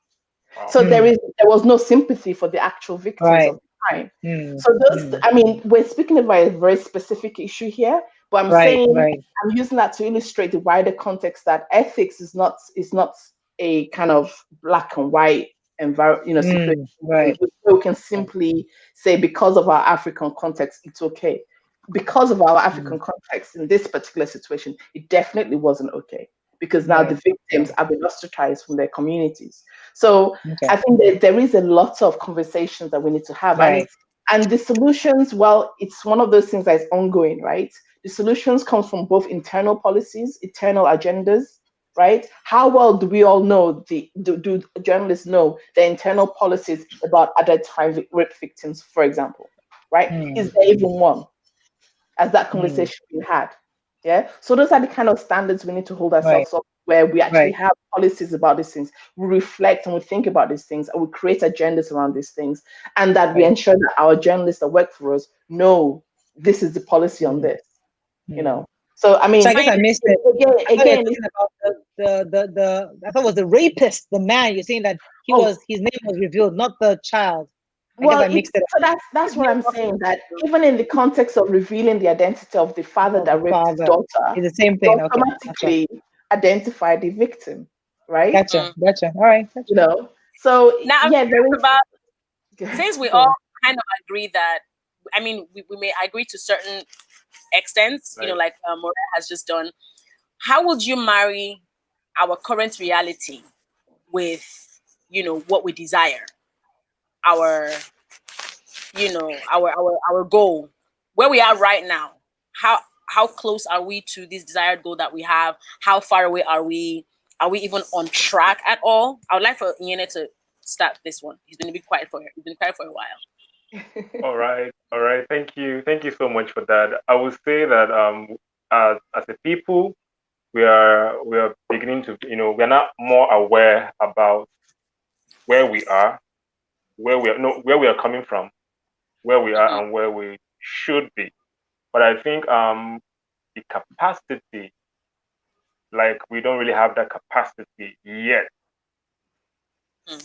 Wow. So there was no sympathy for the actual victims of the crime. So we're speaking about a very specific issue here, but I'm saying I'm using that to illustrate the wider context that ethics is not a kind of black and white situation. We can simply say because of our African context, it's okay. Because of our African context in this particular situation, it definitely wasn't okay, because now the victims have been ostracized from their communities. So I think that there is a lot of conversations that we need to have. And the solutions, well, it's one of those things that is ongoing, right? The solutions come from both internal policies, internal agendas, right? How well do we all know, do journalists know the internal policies about identifying rape victims, for example, right? Is there even one? Has that conversation been had? Yeah. So those are the kind of standards we need to hold ourselves up, where we actually have policies about these things. We reflect and we think about these things, and we create agendas around these things, and that we ensure that our journalists that work for us know this is the policy on this. So I mean, so I guess I missed it. Again, about I thought it was the rapist, the man. You're saying that his name was revealed, not the child. I mixed it up. So that's what I'm saying. That even in the context of revealing the identity of the father that raped his daughter, it's the same thing. Automatically identify the victim, right? Gotcha. All right. Gotcha. So now there is about since we all kind of agree that, I mean, we may agree to certain extents, like Maura has just done. How would you marry our current reality with, what we desire? our our goal, where we are right now, how close are we to this desired goal that we have? How far away are we? Are we even on track at all? I would like for Iene to start this one. He's been quiet for a while. All right. Thank you so much for that. I would say that as a people, we are beginning to, we are not more aware about where we are, where we are coming from, where we are, Mm-hmm. and where we should be. But I think the capacity, like we don't really have that capacity yet.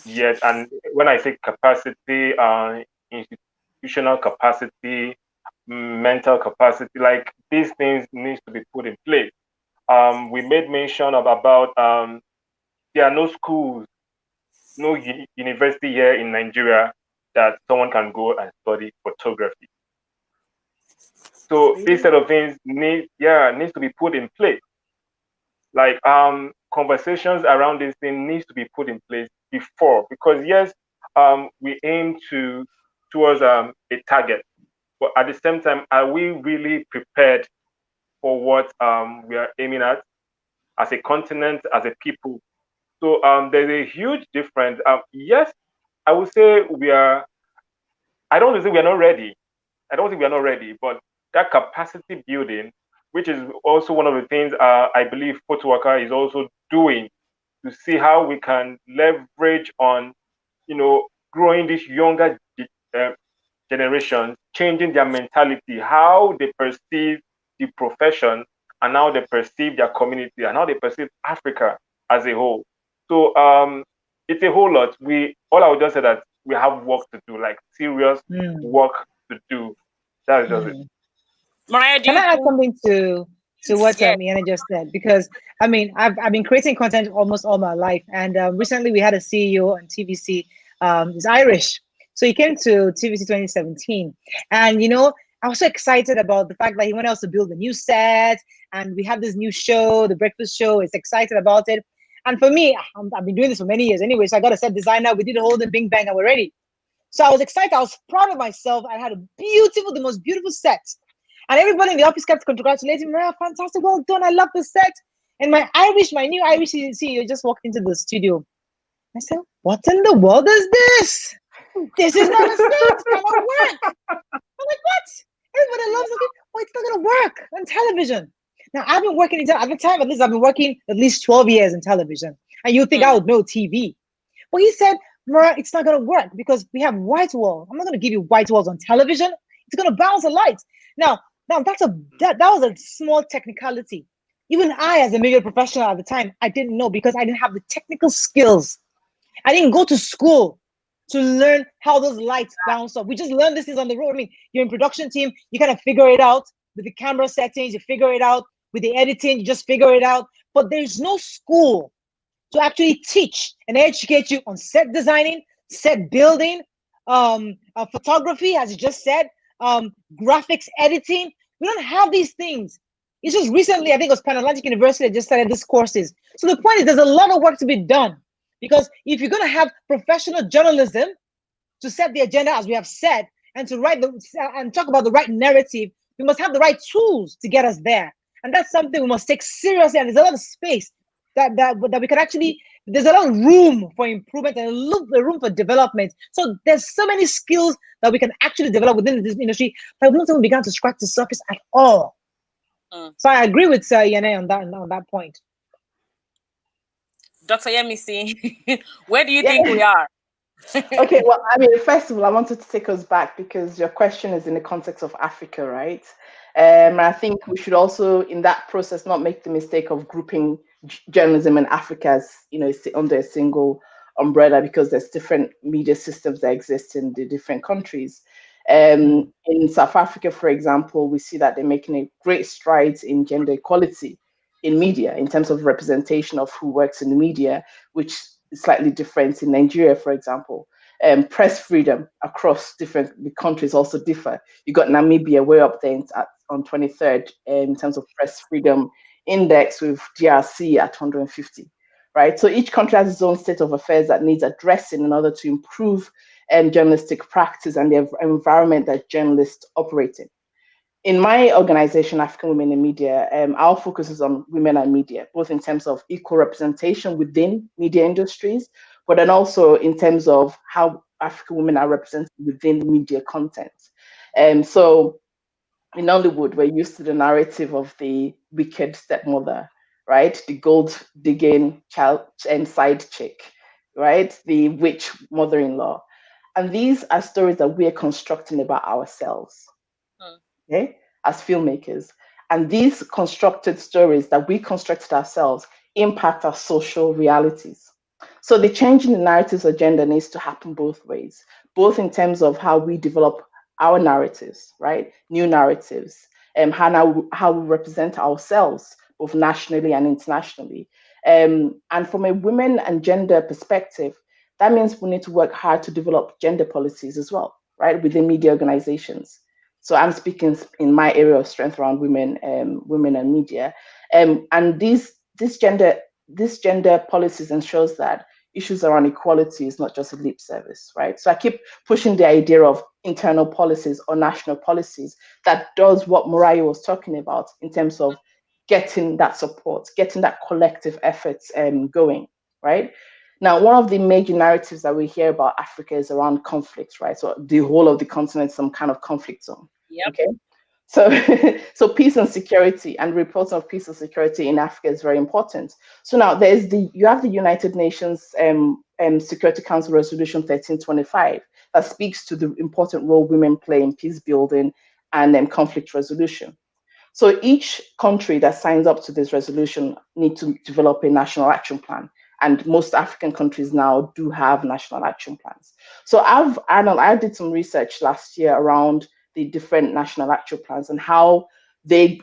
Yet, and when I say capacity, institutional capacity, mental capacity, like these things needs to be put in place. We made mention of about there are no schools, no university here in Nigeria that someone can go and study photography. So these set of things needs to be put in place. Like conversations around this thing needs to be put in place before, because yes, we aim towards a target, but at the same time, are we really prepared for what we are aiming at as a continent, as a people? So there's a huge difference. Yes, I would say we are. I don't want to say we are not ready. I don't think we are not ready, but that capacity building, which is also one of the things I believe PhotoWaka is also doing, to see how we can leverage on, growing this younger uh, generation, changing their mentality, how they perceive the profession, and how they perceive their community, and how they perceive Africa as a whole. So it's a whole lot. All I would just say that we have work to do, like serious work to do. That is just it. Mariah, do Can you I add think? something to what Yeah. Iana just said? Because I mean, I've been creating content almost all my life, and recently we had a CEO on TVC. He's Irish, so he came to TVC 2017, and I was so excited about the fact that he went out to build a new set, and we have this new show, the breakfast show. It's excited about it, and for me, I've been doing this for many years anyway, so I got a set designer. We did a whole bing bang, and we're ready. So I was excited. I was proud of myself. I had the most beautiful set. And everybody in the office kept congratulating me. Oh, fantastic, well done. I love the set. And my new Irish CEO just walked into the studio. I said, what in the world is this? This is not a set. It's not gonna work. I'm like, what? Everybody loves it. Oh, it's not gonna work on television. Now I've been working at the time, at least I've been working at least 12 years in television. And you think I would know TV. But he said, Mara, it's not gonna work because we have white walls. I'm not gonna give you white walls on television. It's gonna bounce the lights. Now that was a small technicality. Even I, as a media professional at the time, I didn't know because I didn't have the technical skills. I didn't go to school to learn how those lights bounce off. We just learned this is on the road. I mean, you're in production team, you kind of figure it out with the camera settings, you figure it out with the editing, you just figure it out. But there's no school to actually teach and educate you on set designing, set building, photography, as you just said, graphics editing. We don't have these things. It's just recently, I think it was Pan Atlantic University that just started these courses. So the point is, there's a lot of work to be done, because if you're going to have professional journalism to set the agenda, as we have said, and to write and talk about the right narrative, we must have the right tools to get us there. And that's something we must take seriously. And there's a lot of space that we can actually. There's a lot of room for improvement and the room for development. So there's so many skills that we can actually develop within this industry, but we haven't begun to scratch the surface at all. So I agree with Yane on that point. Dr. Yemisi, where do you think we are? Okay, well, I mean, first of all, I wanted to take us back because your question is in the context of Africa, right? I think we should also, in that process, not make the mistake of grouping journalism in Africa as, under a single umbrella, because there's different media systems that exist in the different countries. In South Africa, for example, we see that they're making a great strides in gender equality in media in terms of representation of who works in the media, which is slightly different in Nigeria, for example. Press freedom across different countries also differ. You got Namibia way up there on 23rd in terms of press freedom index, with DRC at 150. right? So each country has its own state of affairs that needs addressing in order to improve journalistic practice and the environment that journalists operate in. In my organization, African Women in Media, our focus is on women and media, both in terms of equal representation within media industries, but then also in terms of how African women are represented within media content. So in Nollywood, we're used to the narrative of the wicked stepmother, right? The gold digging child and side chick, right? The witch mother-in-law. And these are stories that we're constructing about ourselves, okay, as filmmakers. And these constructed stories that we constructed ourselves impact our social realities. So the change in the narratives agenda needs to happen both ways, both in terms of how we develop our narratives, right? New narratives, and how we represent ourselves, both nationally and internationally. And from a women and gender perspective, that means we need to work hard to develop gender policies as well, right, within media organizations. So I'm speaking in my area of strength around women, women and media, and this gender policies ensures that issues around equality is not just a lip service, right? So I keep pushing the idea of internal policies or national policies that does what Mariah was talking about in terms of getting that support, getting that collective efforts going, right? Now, one of the major narratives that we hear about Africa is around conflict, right? So the whole of the continent is some kind of conflict zone. Yep. Okay. So, so peace and security and reports of peace and security in Africa is very important. So now you have the United Nations Security Council Resolution 1325 that speaks to the important role women play in peace building and conflict resolution. So each country that signs up to this resolution need to develop a national action plan. And most African countries now do have national action plans. So I did some research last year around the different national action plans and how they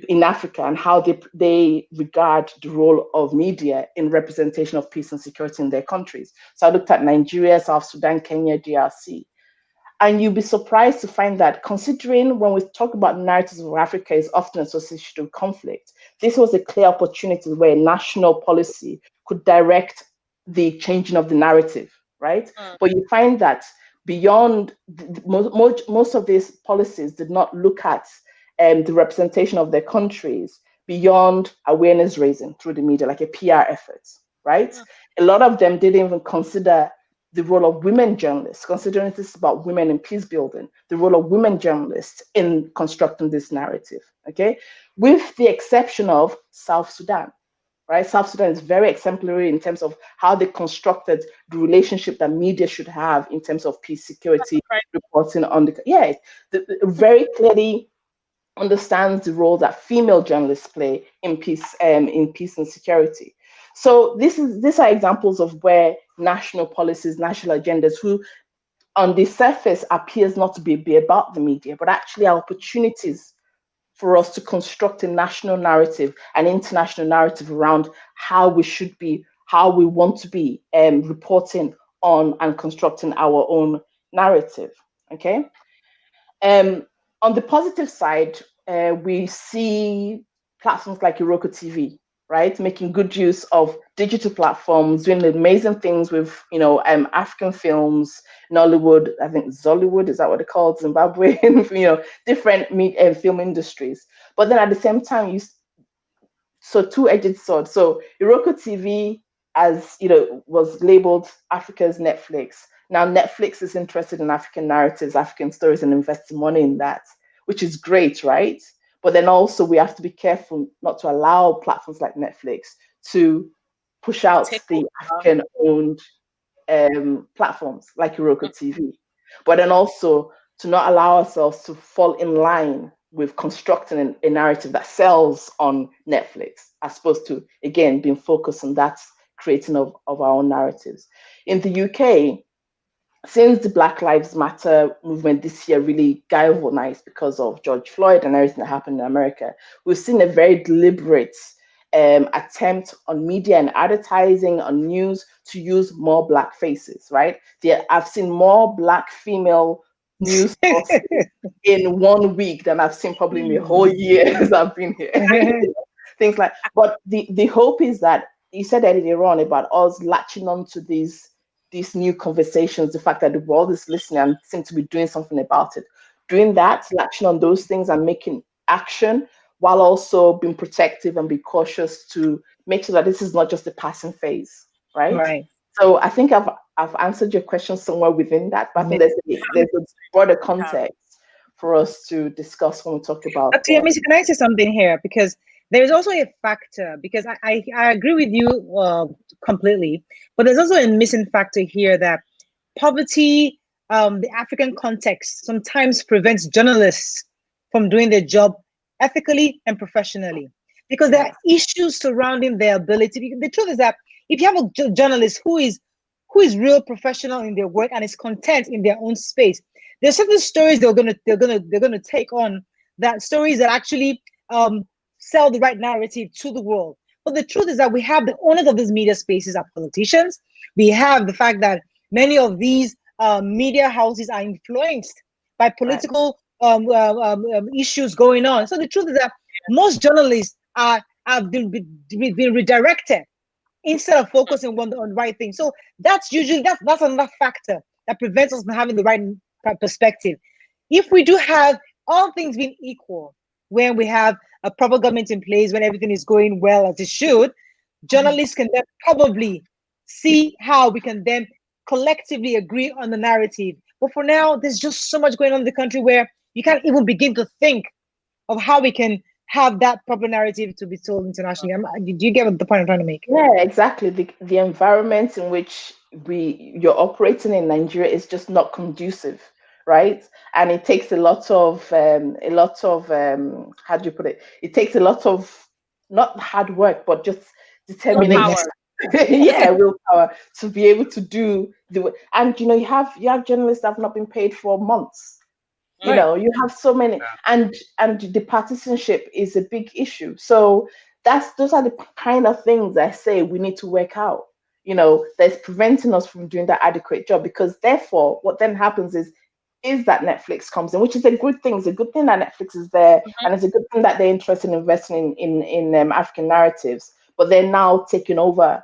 in Africa and how they regard the role of media in representation of peace and security in their countries. So I looked at Nigeria, South Sudan, Kenya, DRC. And you'll be surprised to find that considering when we talk about narratives of Africa is often associated with conflict, this was a clear opportunity where national policy could direct the changing of the narrative, right? But you find that beyond most of these policies did not look at the representation of their countries beyond awareness raising through the media, like a PR effort, right? A lot of them didn't even consider the role of women journalists, considering this is about women in peace building, the role of women journalists in constructing this narrative, okay? With the exception of South Sudan, right? South Sudan is very exemplary in terms of how they constructed the relationship that media should have in terms of peace, security, reporting on very clearly understands the role that female journalists play in peace and security. So these are examples of where national policies, national agendas, who on the surface appears not to be about the media, but actually are opportunities for us to construct a national narrative, an international narrative around how we should be, how we want to be reporting on and constructing our own narrative. Okay. On the positive side, we see platforms like Iroko TV, right, making good use of digital platforms, doing amazing things with, African films, Nollywood, I think Zollywood, is that what they call it, Zimbabwe, different film industries. But then at the same time, so two-edged sword. So Iroko TV, as was labeled Africa's Netflix. Now Netflix is interested in African narratives, African stories, and investing money in that, which is great, right? But then also we have to be careful not to allow platforms like Netflix to push out the African-owned platforms like Iroko TV. But then also to not allow ourselves to fall in line with constructing a narrative that sells on Netflix, as opposed to, again, being focused on that creating of our own narratives. In the UK, since the Black Lives Matter movement this year really galvanized because of George Floyd and everything that happened in America, we've seen a very deliberate attempt on media and advertising, on news, to use more Black faces, right? I've seen more Black female news sources in 1 week than I've seen probably in the whole year as I've been here. Things like, but the hope is that you said earlier on about us latching on to these new conversations, the fact that the world is listening and seem to be doing something about it. Doing that, latching on those things and making action while also being protective and be cautious to make sure that this is not just a passing phase, right? Right. So I think I've answered your question somewhere within that, but I think there's a broader context for us to discuss when we talk about. Dr. Yemisi, can I say something here? Because there's also a factor, because I agree with you completely, but there's also a missing factor here that poverty, the African context sometimes prevents journalists from doing their job ethically and professionally, because there are issues surrounding their ability. The truth is that if you have a journalist who is real professional in their work and is content in their own space, there's certain stories they're gonna take on, that stories that actually sell the right narrative to the world. But the truth is that we have the owners of these media spaces are politicians. We have the fact that many of these media houses are influenced by political issues going on. So the truth is that most journalists have been redirected instead of focusing on the right thing. So that's usually that's another factor that prevents us from having the right perspective. If we do have all things being equal, when we have a proper government in place, when everything is going well as it should, journalists can then probably see how we can then collectively agree on the narrative. But for now, there's just so much going on in the country where you can't even begin to think of how we can have that proper narrative to be told internationally. Do you get the point I'm trying to make? Yeah, exactly. The environment in which you're operating in Nigeria is just not conducive, right? And it takes a lot of how do you put it? It takes a lot of not hard work, but just determination. Yeah, willpower to be able to do the. And you have journalists that have not been paid for months. You have so many, and the partisanship is a big issue. So those are the kind of things I say we need to work out. That's preventing us from doing that adequate job, because therefore what then happens is that Netflix comes in, which is a good thing. It's a good thing that Netflix is there, and it's a good thing that they're interested in investing in African narratives. But they're now taking over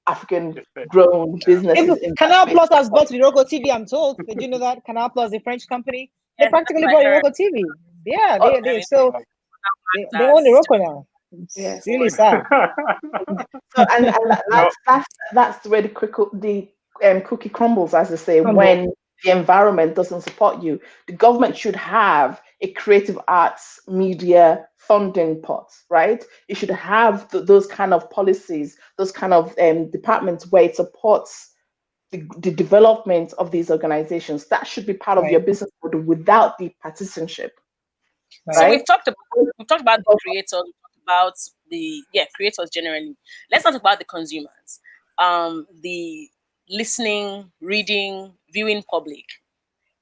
African grown businesses. Canal Plus has bought Iroko TV, I'm told. Did you know that? Canal Plus, a French company, they practically bought Iroko TV. Yeah, they own Iroko now. It's really sad. So, and that's where the cookie crumbles, as they say, when the environment doesn't support you. The government should have a creative arts media funding pot, right? It should have those kind of policies, those kind of departments where it supports the development of these organizations. That should be part of your business model without the partisanship. Right? So we've talked about the creators, we've talked about the creators generally. Let's not talk about the consumers. The listening, reading, viewing public.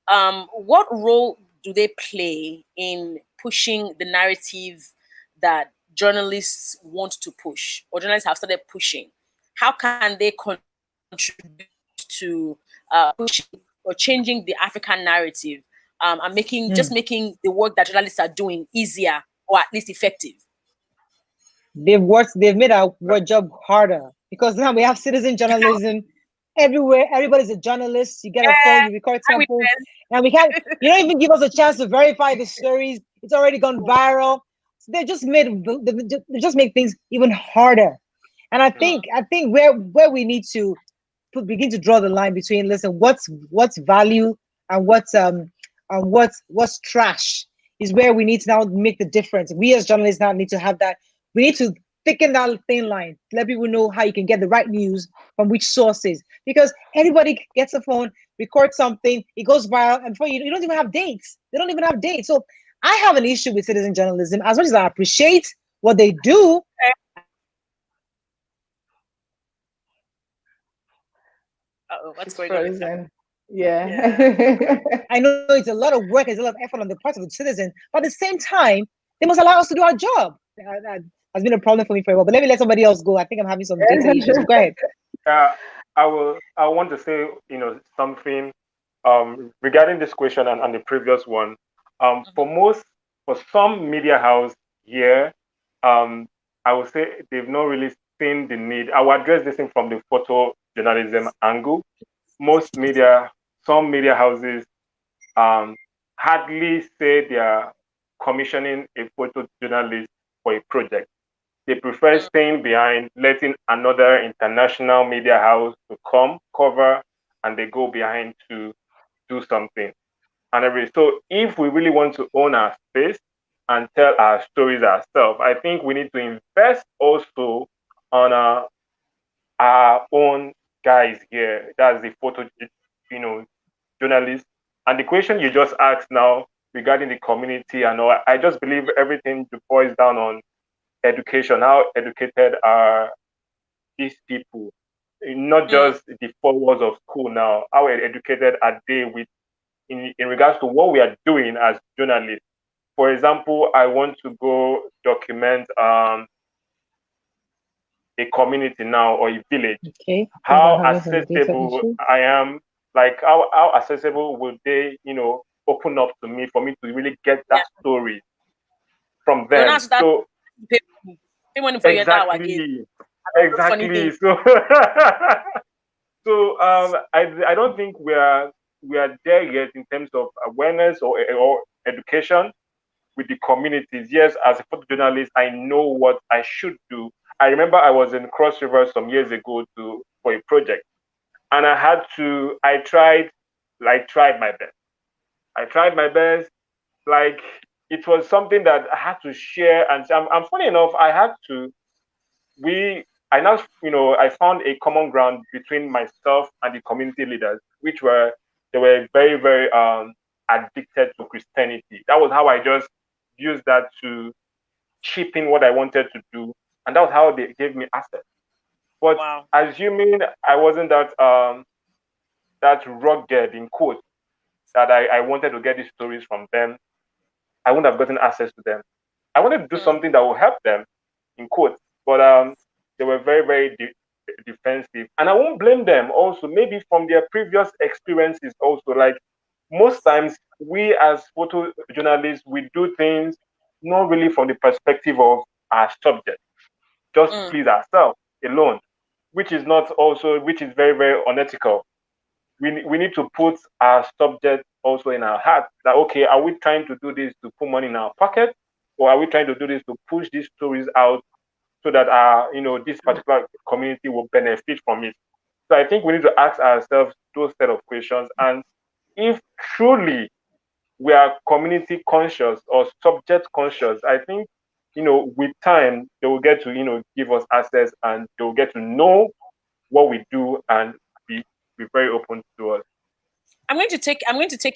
What role do they play in pushing the narrative that journalists want to push, or journalists have started pushing? How can they contribute to pushing or changing the African narrative and making the work that journalists are doing easier, or at least effective? They've made our job harder, because now we have citizen journalism everywhere. Everybody's a journalist. You get a phone, you record samples, and you don't even give us a chance to verify the stories. It's already gone viral. So they just make things even harder. And I think where we need to begin to draw the line between, listen, what's value and what's trash, is where we need to now make the difference. We as journalists now need to have that. We need to thicken that thin line, let people know how you can get the right news from which sources. Because anybody gets a phone, records something, it goes viral, and before you don't even have dates. They don't even have dates. So I have an issue with citizen journalism. As much as I appreciate what they do, what's going on? Yeah. I know it's a lot of work, it's a lot of effort on the part of the citizen, but at the same time, they must allow us to do our job. That has been a problem for me for a while, but let me let somebody else go. I think I'm having some data issues. Go ahead. I want to say, something regarding this question and the previous one. For some media house here, I would say they've not really seen the need. I will address this thing from the photojournalism angle. Some media houses hardly say they are commissioning a photojournalist for a project. They prefer staying behind, letting another international media house to come cover, and they go behind to do something. So if we really want to own our space and tell our stories ourselves, I think we need to invest also on our own guys here. That's the journalists. And the question you just asked now regarding the community and all, I just believe everything boils down on education. How educated are these people? Not just the 4 walls of school now. How educated are they in regards to what we are doing as journalists? For example, I want to go document a community now or a village. Okay. How accessible I am, like how accessible would they, open up to me for me to really get that story from them? So exactly. So I don't think we are there yet in terms of awareness or education with the communities. Yes, as a photojournalist, I know what I should do. I remember I was in Cross River some years ago for a project, and I tried my best. I tried my best. Like, it was something that I had to share, and I'm funny enough. I now, I found a common ground between myself and the community leaders, they were very, very addicted to Christianity. That was how I just used that to chip in what I wanted to do, and that was how they gave me access. But assuming I wasn't that rugged in quote that I wanted to get these stories from them, I wouldn't have gotten access to them. I wanted to do something that will help them in quote, but they were very, very defensive, and I won't blame them. Also, maybe from their previous experiences, also, like most times we as photojournalists, we do things not really from the perspective of our subject, just to please ourselves alone, which is very, very unethical. We need to put our subject also in our heart that, okay, are we trying to do this to put money in our pocket, or are we trying to do this to push these stories out so that this particular community will benefit from it? So I think we need to ask ourselves those set of questions, and if truly we are community conscious or subject conscious, I think with time they will get to give us access, and they will get to know what we do and be very open to us. I'm going to take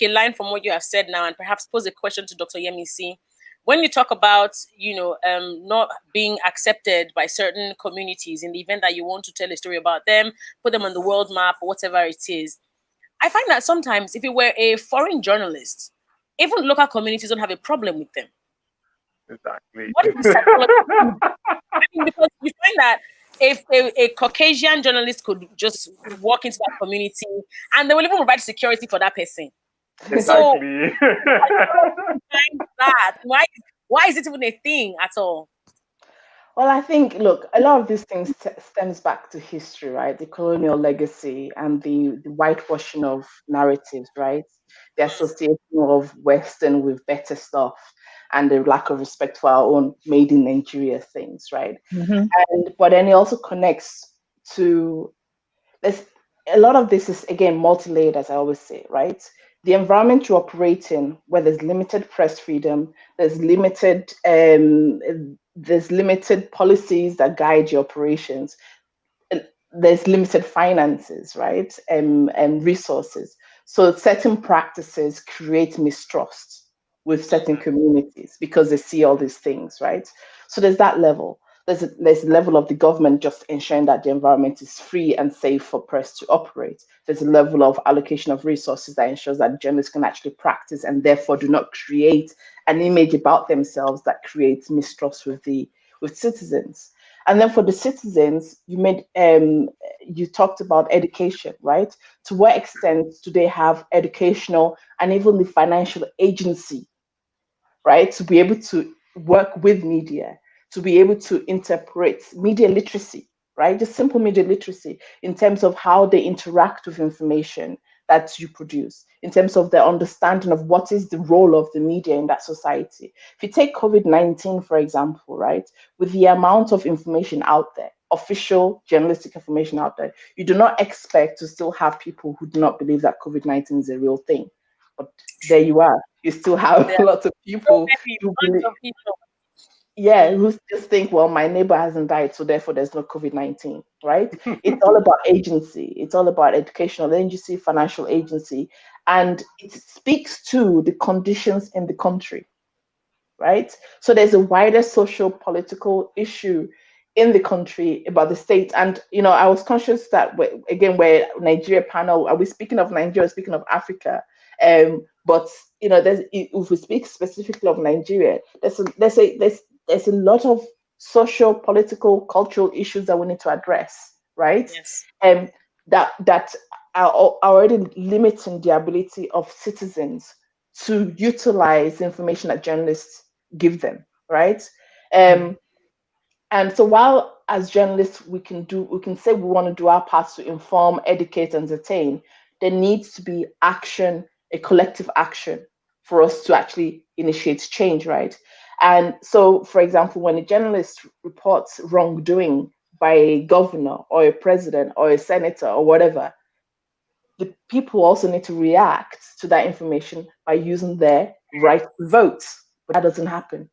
a line from what you have said now and perhaps pose a question to Dr. Yemisi. When you talk about not being accepted by certain communities in the event that you want to tell a story about them, put them on the world map or whatever it is, I find that sometimes if it were a foreign journalist, even local communities don't have a problem with them. Exactly. What is the psychology? I mean, because you find that if a Caucasian journalist could just walk into that community and they will even provide security for that person. Exactly. So, that why is it even a thing at all? Well, I think, look, a lot of these things stems back to history, right? The colonial legacy and the whitewashing of narratives, right? The association of Western with better stuff and the lack of respect for our own made in Nigeria things, right? But then it also connects to this. A lot of this is, again, multi-layered, as I always say, right? The environment you operate in, where there's limited press freedom, there's limited policies that guide your operations, there's limited finances, right, and resources. So certain practices create mistrust with certain communities because they see all these things, right? So there's that level. There's a level of the government just ensuring that the environment is free and safe for press to operate. There's a level of allocation of resources that ensures that journalists can actually practice and therefore do not create an image about themselves that creates mistrust with citizens. And then for the citizens, you talked about education, right? To what extent do they have educational and even the financial agency, right, to be able to work with media, to be able to interpret media literacy, right? Just simple media literacy in terms of how they interact with information that you produce, in terms of their understanding of what is the role of the media in that society. If you take COVID-19, for example, right, with the amount of information out there, official journalistic information out there, you do not expect to still have people who do not believe that COVID-19 is a real thing. But there you are. You still have There are lots of so people many, who bunch believe, of people. yeah, who just think, well, my neighbor hasn't died, so therefore there's no COVID-19, right? It's all about agency. It's all about educational agency, financial agency, and it speaks to the conditions in the country, right? So there's a wider social political issue in the country about the state. And, I was conscious that, again, we're Nigeria panel, are we speaking of Nigeria, speaking of Africa? But, if we speak specifically of Nigeria, there's a lot of social, political, cultural issues that we need to address, right? Yes. That are already limiting the ability of citizens to utilize the information that journalists give them, right? And so while as journalists we can say we want to do our part to inform, educate, entertain, there needs to be action, a collective action for us to actually initiate change, right? And so, for example, when a journalist reports wrongdoing by a governor or a president or a senator or whatever, the people also need to react to that information by using their right to vote. But that doesn't happen,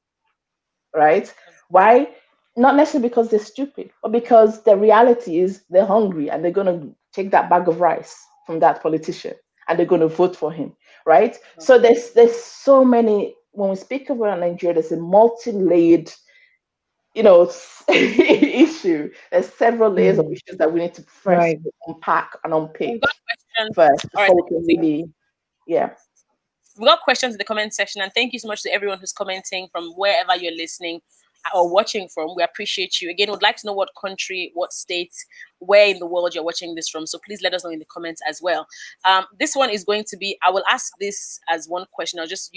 right? Why? Not necessarily because they're stupid, but because the reality is they're hungry and they're going to take that bag of rice from that politician and they're going to vote for him, right? So there's so many. When we speak about Nigeria, there's a multi-layered, issue. There's several layers of issues that we need to first unpack and unpick We've got questions. first All right. before we can really, yeah. We got questions in the comment section, and thank you so much to everyone who's commenting from wherever you're listening or watching from. We appreciate you. Again, would like to know what country, what state, where in the world you're watching this from. So please let us know in the comments as well. This one is going to be, I will ask this as one question. I'll just,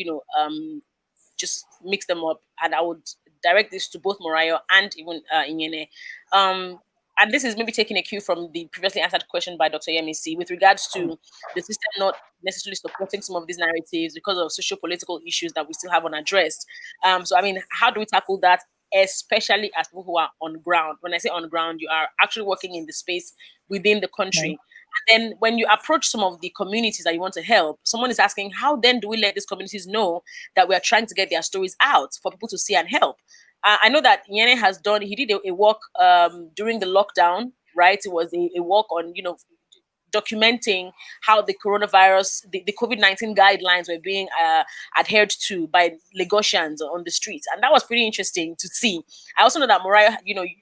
just mix them up, and I would direct this to both Morayo and even Inyene. And this is maybe taking a cue from the previously answered question by Dr. Yemisi with regards to the system not necessarily supporting some of these narratives because of socio-political issues that we still have unaddressed. So, I mean, how do we tackle that, especially as people who are on ground? When I say on ground, you are actually working in the space within the country. Right. And then when you approach some of the communities that you want to help, someone is asking, how then do we let these communities know that we are trying to get their stories out for people to see and help? I know that Yene he did a walk during the lockdown, right? It was a walk on, documenting how the coronavirus, the COVID-19 guidelines were being adhered to by Lagosians on the streets. And that was pretty interesting to see. I also know that Mariah,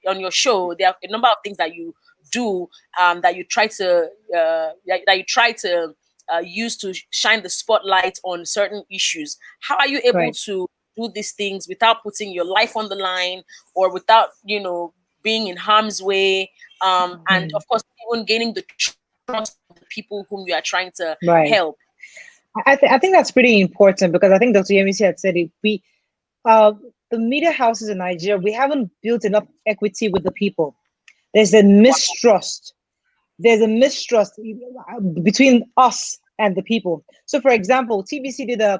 on your show, there are a number of things that you do that you try to use to shine the spotlight on certain issues. How are you able to do these things without putting your life on the line or without, being in harm's way? And of course, even gaining the trust of the people whom you are trying to help. I think that's pretty important because I think Dr. Yemisi had said it. The media houses in Nigeria, we haven't built enough equity with the people. There's a mistrust. There's a mistrust between us and the people. So, for example, TBC did a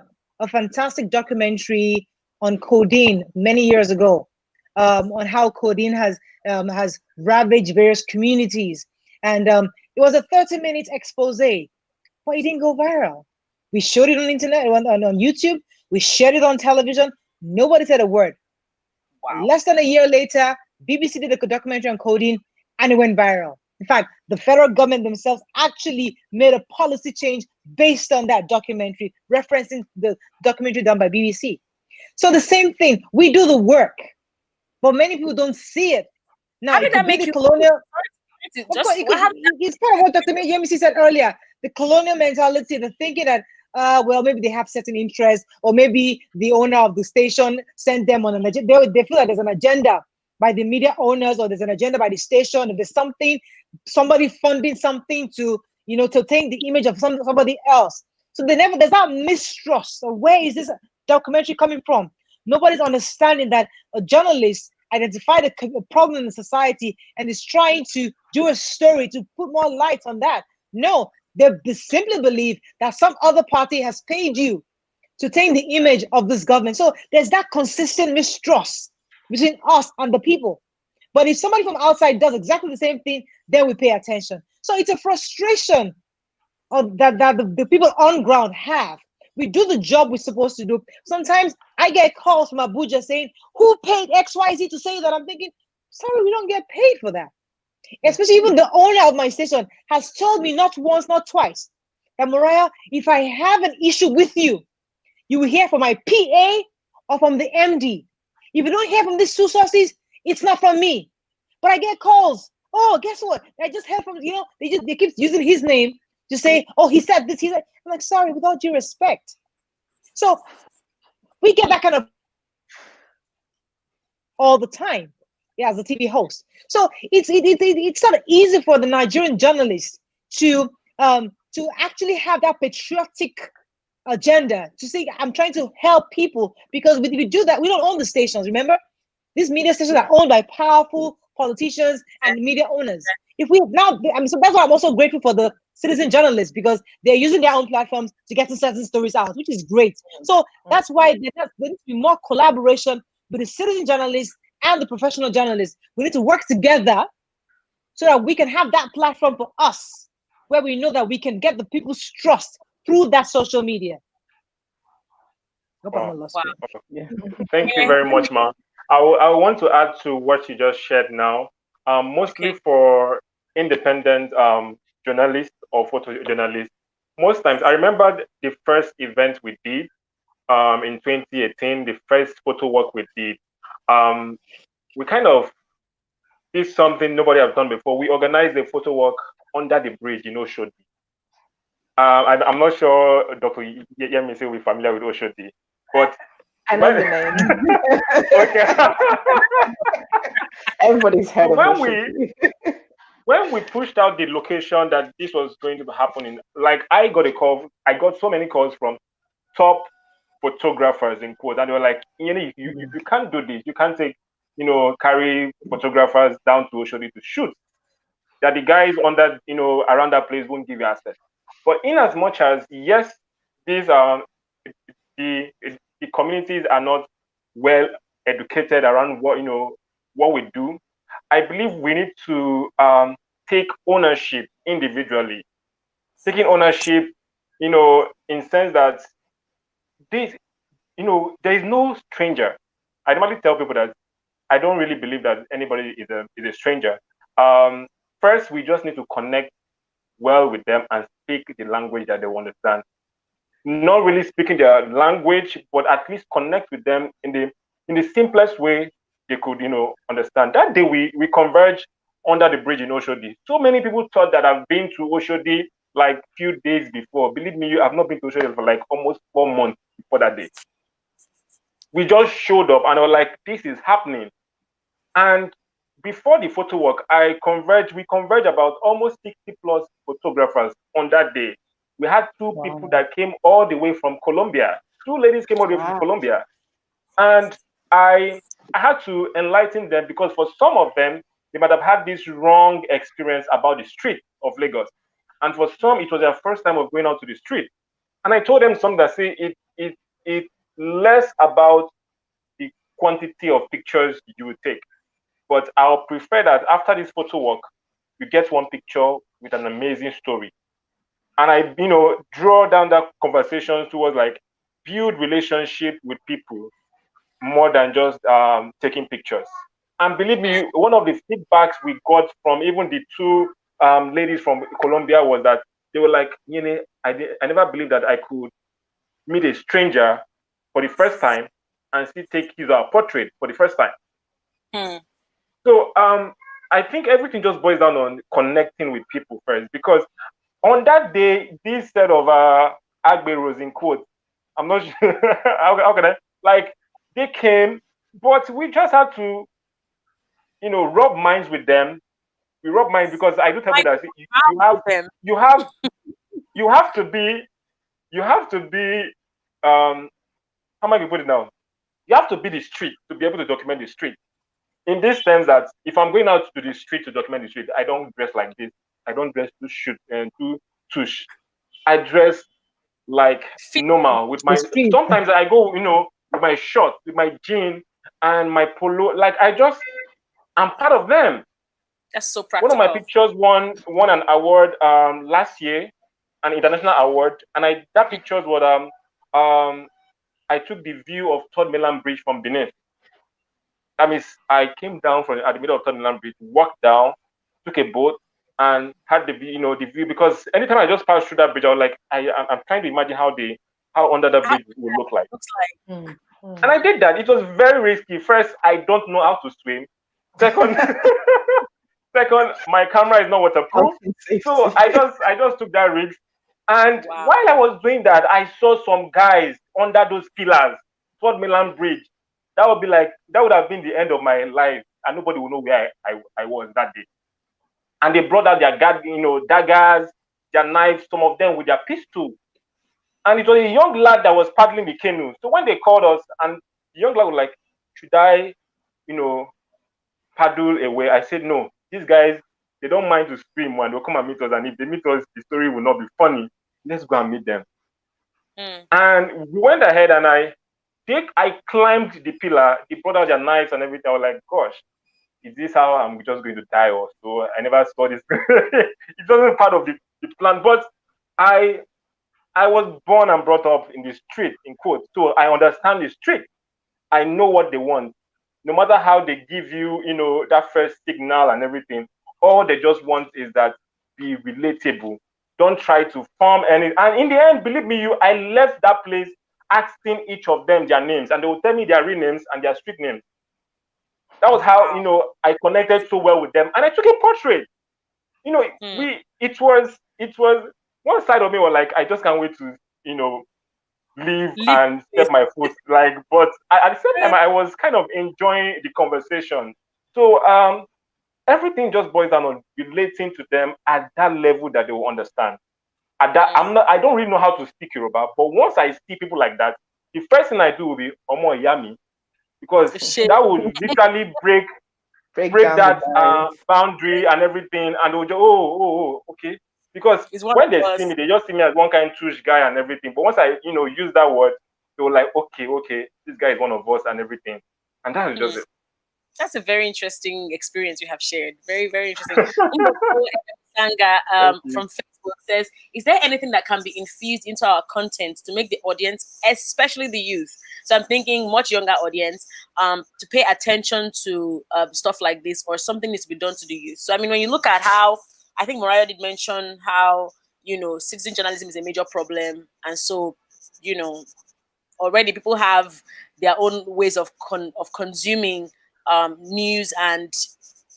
fantastic documentary on codeine many years ago, on how codeine has ravaged various communities. And it was a 30-minute expose, but it didn't go viral. We showed it on the internet, on YouTube. We shared it on television. Nobody said a word. Wow. Less than a year later, BBC did a documentary on codeine and it went viral. In fact, the federal government themselves actually made a policy change based on that documentary, referencing the documentary done by BBC. So the same thing, we do the work, but many people don't see it. Now, how did that make you colonial? It's part of what Dr. Yemisi said earlier. The colonial mentality, the thinking that, well, maybe they have certain interests, or maybe the owner of the station sent them on an agenda. They feel that there's an agenda by the media owners, or there's an agenda by the station, or there's somebody funding something to take the image of somebody else. So there's that mistrust. So where is this documentary coming from? Nobody's understanding that a journalist identified a problem in the society and is trying to do a story to put more light on that. No, they simply believe that some other party has paid you to take the image of this government. So there's that consistent mistrust between us and the people. But if somebody from outside does exactly the same thing, then we pay attention. So it's a frustration that the people on ground have. We do the job we're supposed to do. Sometimes I get calls from Abuja saying, who paid XYZ to say that? I'm thinking, sorry, we don't get paid for that. Especially even the owner of my station has told me not once, not twice, that Mariah, if I have an issue with you, you will hear from my PA or from the MD. If you don't hear from these two sources, it's not from me. But I get calls. Oh, guess what? I just heard from, they keep using his name to say, oh, he said this, he said. I'm like, sorry, with all due respect. So we get that kind of all the time, as a TV host. So it's not easy for the Nigerian journalists to actually have that patriotic agenda to say, I'm trying to help people, because if we do that, we don't own the stations. Remember, these media stations are owned by powerful politicians and media owners. If we now, so that's why I'm also grateful for the citizen journalists, because they're using their own platforms to get certain stories out, which is great. So that's why there needs to be more collaboration with the citizen journalists and the professional journalists. We need to work together so that we can have that platform for us, where we know that we can get the people's trust through that social media. Wow. Yeah. Thank you very much, Ma. I want to add to what you just shared now. Mostly for independent journalists or photojournalists. Most times, I remember the first event we did in 2018, the first PhotoWaka we did. We kind of did something nobody has done before. We organized a PhotoWaka under the bridge in Oshodi. I'm not sure Dr. Yemisi will be familiar with Oshodi, but I know the name. Okay. Everybody's heard So of it. when we pushed out the location that this was going to be happening, like I got so many calls from top photographers in quotes, and they were like, you can't do this. You can't take, carry photographers down to Oshodi to shoot. That the guys on that, around that place won't give you access. But in as much as, yes, these the communities are not well educated around what we do, I believe we need to take ownership individually. Taking ownership, in sense that this, there is no stranger. I normally tell people that I don't really believe that anybody is a stranger. First, we just need to connect well with them and speak the language that they understand. Not really speaking their language, but at least connect with them in the simplest way they could, understand. That day we converged under the bridge in Oshodi. So many people thought that I've been to Oshodi like few days before. Believe me, I've not been to Oshodi for like almost 4 months before that day. We just showed up and I was like, this is happening. And before the PhotoWaka, we converged about almost 60 plus photographers on that day. We had two people that came all the way from Colombia. Two ladies came all the way from Colombia. And I had to enlighten them, because for some of them, they might have had this wrong experience about the street of Lagos. And for some, it was their first time of going out to the street. And I told them something that say it's less about the quantity of pictures you would take. But I'll prefer that after this PhotoWaka, you get one picture with an amazing story. And I, draw down that conversation towards like build relationship with people more than just taking pictures. And believe me, one of the feedbacks we got from even the two ladies from Colombia was that they were like, I never believed that I could meet a stranger for the first time and still take his portrait for the first time. So I think everything just boils down on connecting with people first, because on that day, this set of Agberos in quotes, I'm not sure how can I, like, they came, but we just had to, rub minds with them. We rub minds, because I do tell you that you have to be how am I going to put it now? You have to be the street to be able to document the street. in this sense that if I'm going out to the street to document the street, I don't dress like this. I don't dress too shoot and too tush. I dress like Fit. normal with my. The street. Sometimes I go, with my shorts, with my jean and my polo. Like I'm part of them. That's so One of my practical. pictures won an award last year, an international award, and that pictures was I took the view of Third Mainland Bridge from Benin. That means I came down from at the middle of Third Mainland Bridge, walked down, took a boat, and had the view, the view. Because anytime I just passed through that bridge, I was like, I'm trying to imagine how under the How bridge would look like. looks like. And I did that. It was very risky. First, I don't know how to swim. Second, second, my camera is not waterproof. So I just took that risk. And Wow. while I was doing that, I saw some guys under those pillars, Fort Milan Bridge. That would have been the end of my life, and nobody would know where I was that day. And they brought out their daggers, their knives, some of them with their pistol. And it was a young lad that was paddling the canoe. So when they called us, and the young lad was like, "Should I, paddle away?" I said, "No. These guys, they don't mind to swim when they'll come and meet us. And if they meet us, the story will not be funny. Let's go and meet them." And we went ahead, and I climbed the pillar. They brought out their knives and everything. I was like, "Gosh, is this how I'm just going to die?" Or so I never saw this. It wasn't part of the plan. But I was born and brought up in the street, in quotes. So I understand the street. I know what they want. No matter how they give you, that first signal and everything, all they just want is that be relatable. Don't try to form any. And in the end, believe me, I left that place asking each of them their names, and they will tell me their real names and their street names. That was how I connected so well with them, and I took a portrait. It was one side of me was like, I just can't wait to leave and step my foot. But at the same time, I was kind of enjoying the conversation. So everything just boils down on relating to them at that level that they will understand. At that, I don't really know how to speak Yoruba, but once I see people like that, the first thing I do will be Omo Yami, because that would literally break that boundary and everything, and they'll just, okay. Because when they see me, they just see me as one kind of tush guy and everything. But once I, use that word, they were like, okay, this guy is one of us and everything. And that is just it. That's a very interesting experience you have shared. Very, very interesting. Sanga from Facebook says, is there anything that can be infused into our content to make the audience, especially the youth? So I'm thinking much younger audience, to pay attention to stuff like this, or something needs to be done to the youth. So I mean, when you look at how, I think Mariah did mention how, citizen journalism is a major problem. And so, already people have their own ways of consuming news and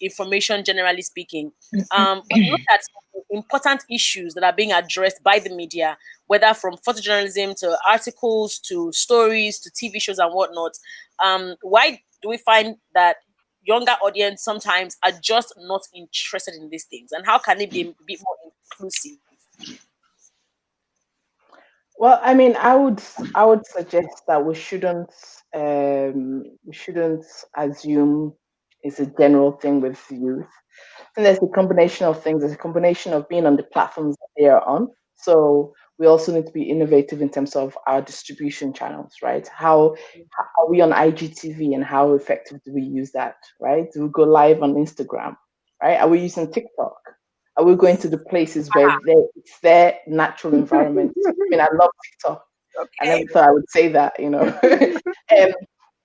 information, generally speaking. When you look at important issues that are being addressed by the media, whether from photojournalism to articles to stories to TV shows and whatnot, why do we find that younger audience sometimes are just not interested in these things? And how can it be a bit more inclusive? Well, I mean, I would suggest that we shouldn't assume it's a general thing with youth. And there's a combination of things. There's a combination of being on the platforms that they are on. So we also need to be innovative in terms of our distribution channels, right? How are we on IGTV, and how effective do we use that, right? Do we go live on Instagram, right? Are we using TikTok? Are we going to the places where it's their natural environment? I mean, I love TikTok. Okay. I never thought I would say that,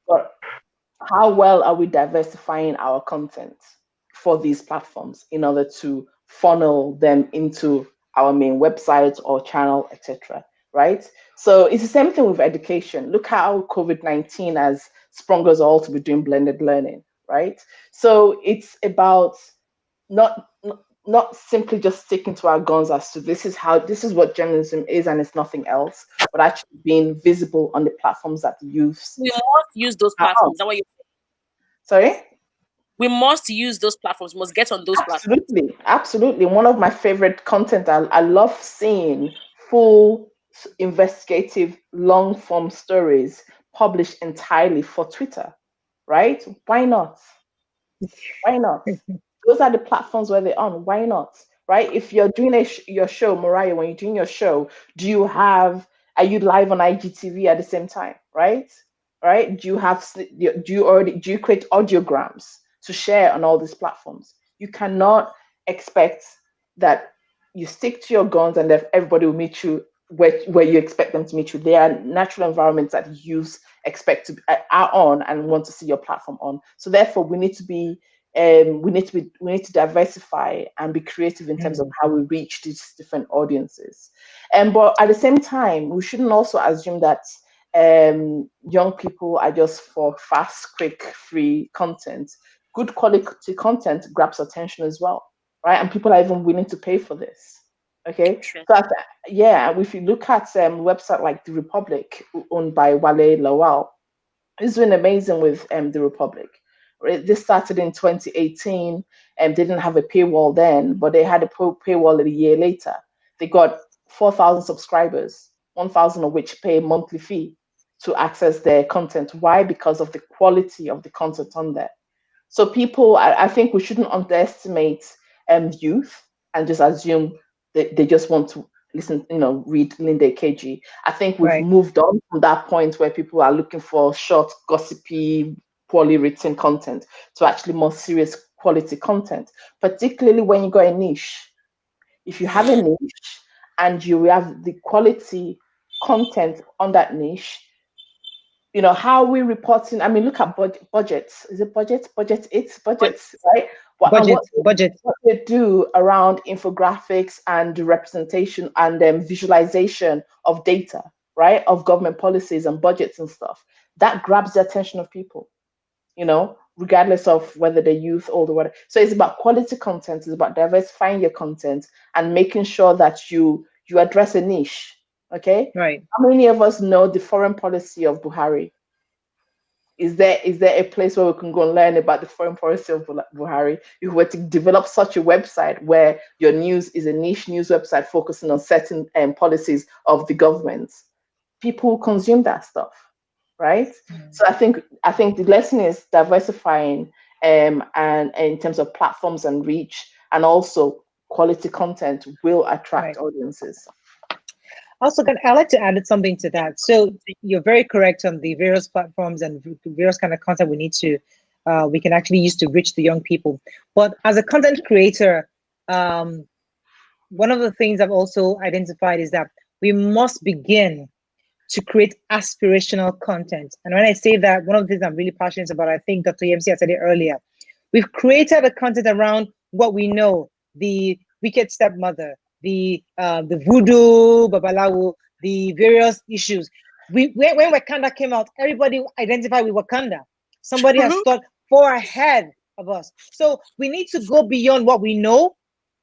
but how well are we diversifying our content for these platforms in order to funnel them into our main website or channel, etc., right? So it's the same thing with education. Look how COVID-19 has sprung us all to be doing blended learning, right? So it's about not simply just sticking to our guns as to this is what journalism is and it's nothing else, but actually being visible on the platforms that the youths. We must use those platforms. Is that what you're saying? Sorry? We must use those platforms, must get on those platforms. Absolutely. One of my favorite content, I love seeing full investigative long form stories published entirely for Twitter, right? Why not? Why not? Those are the platforms where they're on. Why not? Right? If you're doing your show, Mariah, when you're doing your show, are you live on IGTV at the same time? Right? Right? Do you create audiograms to share on all these platforms? You cannot expect that you stick to your guns and that everybody will meet you where you expect them to meet you. There are natural environments that youth expect to are on and want to see your platform on. So therefore, we need to diversify and be creative in terms of how we reach these different audiences. But at the same time, we shouldn't also assume that young people are just for fast, quick, free content. Good quality content grabs attention as well, right? And people are even willing to pay for this. Okay, so if you look at website like The Republic, owned by Wale Lawal, it's been amazing with The Republic. This started in 2018 and didn't have a paywall then, but they had a paywall a year later. They got 4,000 subscribers, 1,000 of which pay a monthly fee to access their content. Why? Because of the quality of the content on there. So I think we shouldn't underestimate youth and just assume that they just want to listen, read Linda KG. I think we've moved on from that point where people are looking for short, gossipy, poorly written content to actually more serious quality content, particularly when you got a niche. If you have a niche and you have the quality content on that niche, how are we reporting? I mean, look at budgets. Is it budgets? Budgets, right? Budget. What they do around infographics and representation and visualization of data, right? Of government policies and budgets and stuff. That grabs the attention of people, regardless of whether they're youth, old, or whatever. So it's about quality content. It's about diversifying your content and making sure that you address a niche. Okay. Right. How many of us know the foreign policy of Buhari? Is there a place where we can go and learn about the foreign policy of Buhari? If we were to develop such a website where your news is a niche news website focusing on certain policies of the government, people consume that stuff, right? So I think the lesson is diversifying, and in terms of platforms and reach, and also quality content will attract audiences. Also, I'd like to add something to that. So you're very correct on the various platforms and various kind of content we can actually use to reach the young people. But as a content creator, one of the things I've also identified is that we must begin to create aspirational content. And when I say that, one of the things I'm really passionate about, I think Dr. EMC had said it earlier, we've created a content around what we know, the wicked stepmother, the voodoo, babalawo, the various issues. When Wakanda came out, everybody identified with Wakanda. Somebody has thought far ahead of us. So we need to go beyond what we know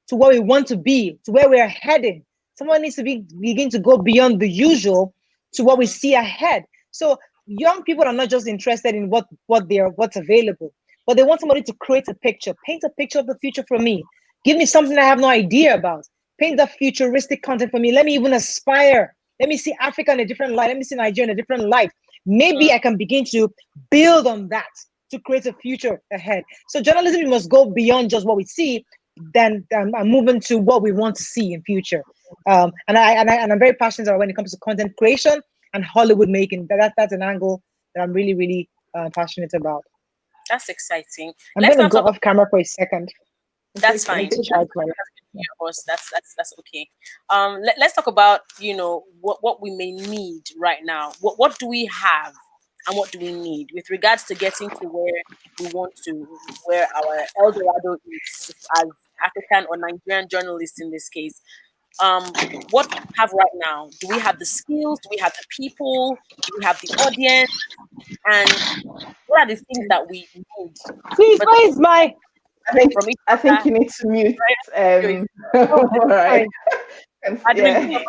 to what we want to be, to where we're heading. Someone needs to begin to go beyond the usual to what we see ahead. So young people are not just interested in what's available, but they want somebody to create a picture, paint a picture of the future for me. Give me something I have no idea about. Paint the futuristic content for me. Let me even aspire. Let me see Africa in a different light. Let me see Nigeria in a different light. Maybe I can begin to build on that to create a future ahead. So journalism, we must go beyond just what we see, then move into what we want to see in future. And I'm very passionate about when it comes to content creation and Hollywood making. That's an angle that I'm really, really passionate about. That's exciting. I'm going to go off camera for a second. That's fine. That's okay. Let's talk about what we may need right now. What do we have and what do we need with regards to getting to where we want to, where our El Dorado is as African or Nigerian journalists in this case. What do we have right now? Do we have the skills? Do we have the people? Do we have the audience? And what are the things that we need? Please, where is my? I think you need to mute. Right. Yeah.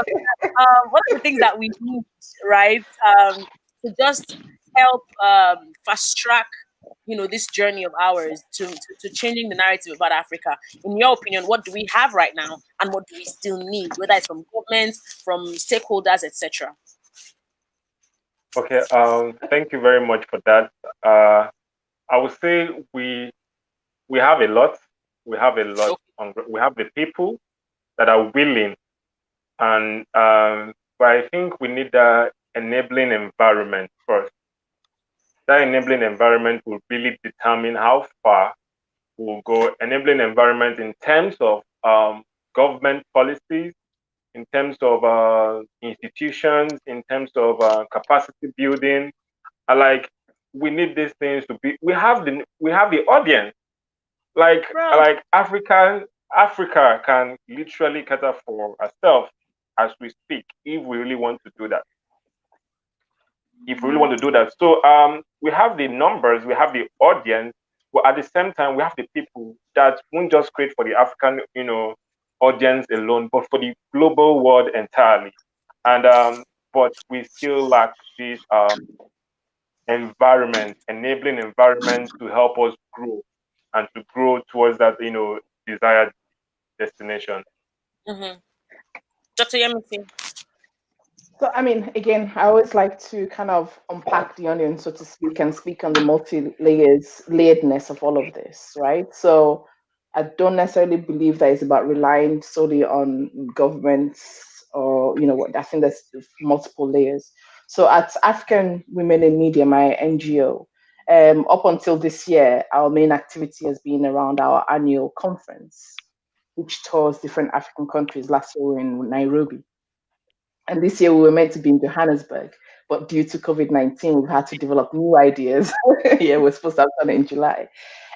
What are the things that we need, right? To just help fast track, this journey of ours to changing the narrative about Africa. In your opinion, what do we have right now, and what do we still need, whether it's from government, from stakeholders, etc.? Okay. Thank you very much for that. I would say we we have a lot. We have a lot. We have the people that are willing, and but I think we need the enabling environment first. That enabling environment will really determine how far we'll go. Enabling environment in terms of government policies, in terms of institutions, in terms of capacity building. Like we need these things to be. We have the audience. Like Africa can literally cater for herself as we speak if we really want to do that. If we really want to do that. So we have the numbers, we have the audience, but at the same time we have the people that won't just create for the African, audience alone, but for the global world entirely. And but we still lack this environment, enabling environment to help us grow and to grow towards that, desired destination. Dr. Yemisi. So, I mean, again, I always like to kind of unpack the onion, so to speak, and speak on the layeredness of all of this, right? So, I don't necessarily believe that it's about relying solely on governments or, what, I think there's multiple layers. So, at African Women in Media, my NGO, up until this year, our main activity has been around our annual conference, which tours different African countries. Last year, we were in Nairobi. And this year we were meant to be in Johannesburg, but due to COVID-19, we've had to develop new ideas. Yeah, we're supposed to have done it in July.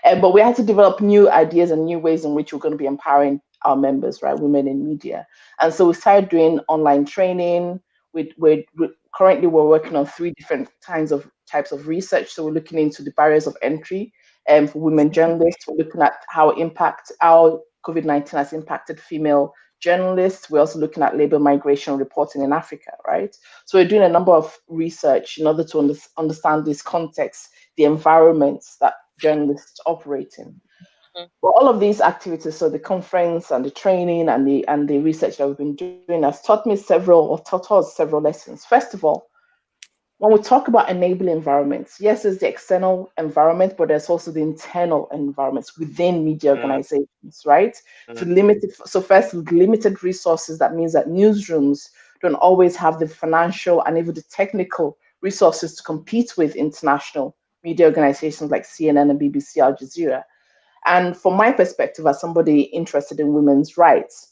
But we had to develop new ideas and new ways in which we're going to be empowering our members, right, women in media. And so we started doing online training. Currently, we're working on 3 different types of research. So we're looking into the barriers of entry for women journalists. We're looking at how COVID-19 has impacted female journalists. We're also looking at labor migration reporting in Africa, right? So we're doing a number of research in order to understand this context, the environments that journalists operate in. But all of these activities, so the conference and the training and the research that we've been doing, has taught us several lessons. First of all, when we talk about enabling environments, yes, there's the external environment, but there's also the internal environments within media organizations, right? So first, with limited resources, that means that newsrooms don't always have the financial and even the technical resources to compete with international media organizations like CNN and BBC, Al Jazeera. And from my perspective, as somebody interested in women's rights,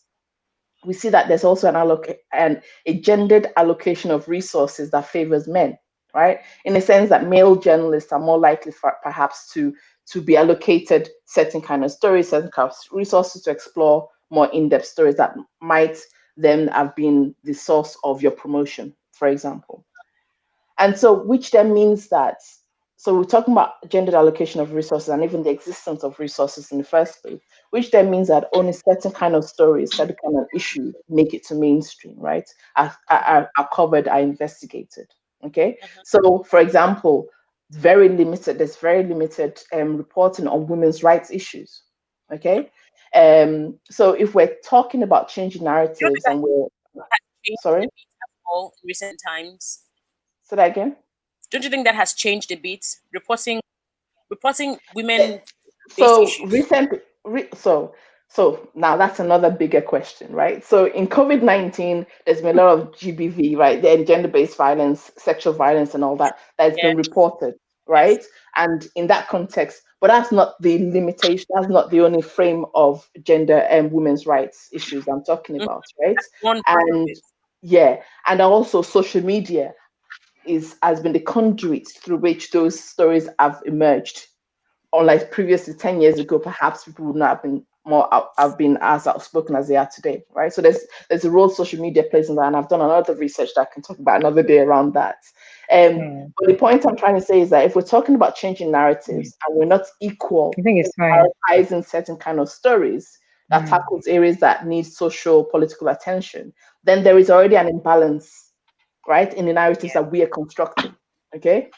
we see that there's also a gendered allocation of resources that favors men, right? In the sense that male journalists are more likely perhaps to be allocated certain kind of stories, certain kind of resources to explore more in-depth stories that might then have been the source of your promotion, for example. And so, which then means that, so we're talking about gendered allocation of resources and even the existence of resources in the first place, which then means that only certain kind of stories, certain kind of issues make it to mainstream, right? Are covered, are investigated, okay? So, for example, there's very limited reporting on women's rights issues, okay? So if we're talking about changing narratives and we're, sorry? In recent times. Say that again? Don't you think that has changed a bit? Reporting women issues. So now that's another bigger question, right? So in COVID-19, there's been a lot of GBV, right? The gender-based violence, sexual violence, and all that's been reported, right? Yes. And in that context, but that's not the limitation. That's not the only frame of gender and women's rights issues I'm talking about, right? And also social media has been the conduit through which those stories have emerged. Unlike previously 10 years ago, perhaps people would not have been as outspoken as they are today, right? So there's a role social media plays in that, and I've done a lot of research that I can talk about another day around that. But the point I'm trying to say is that if we're talking about changing narratives and we're not equal in prioritizing certain kind of stories that tackles areas that need social political attention, then there is already an imbalance, right, in the narratives that we are constructing. Okay.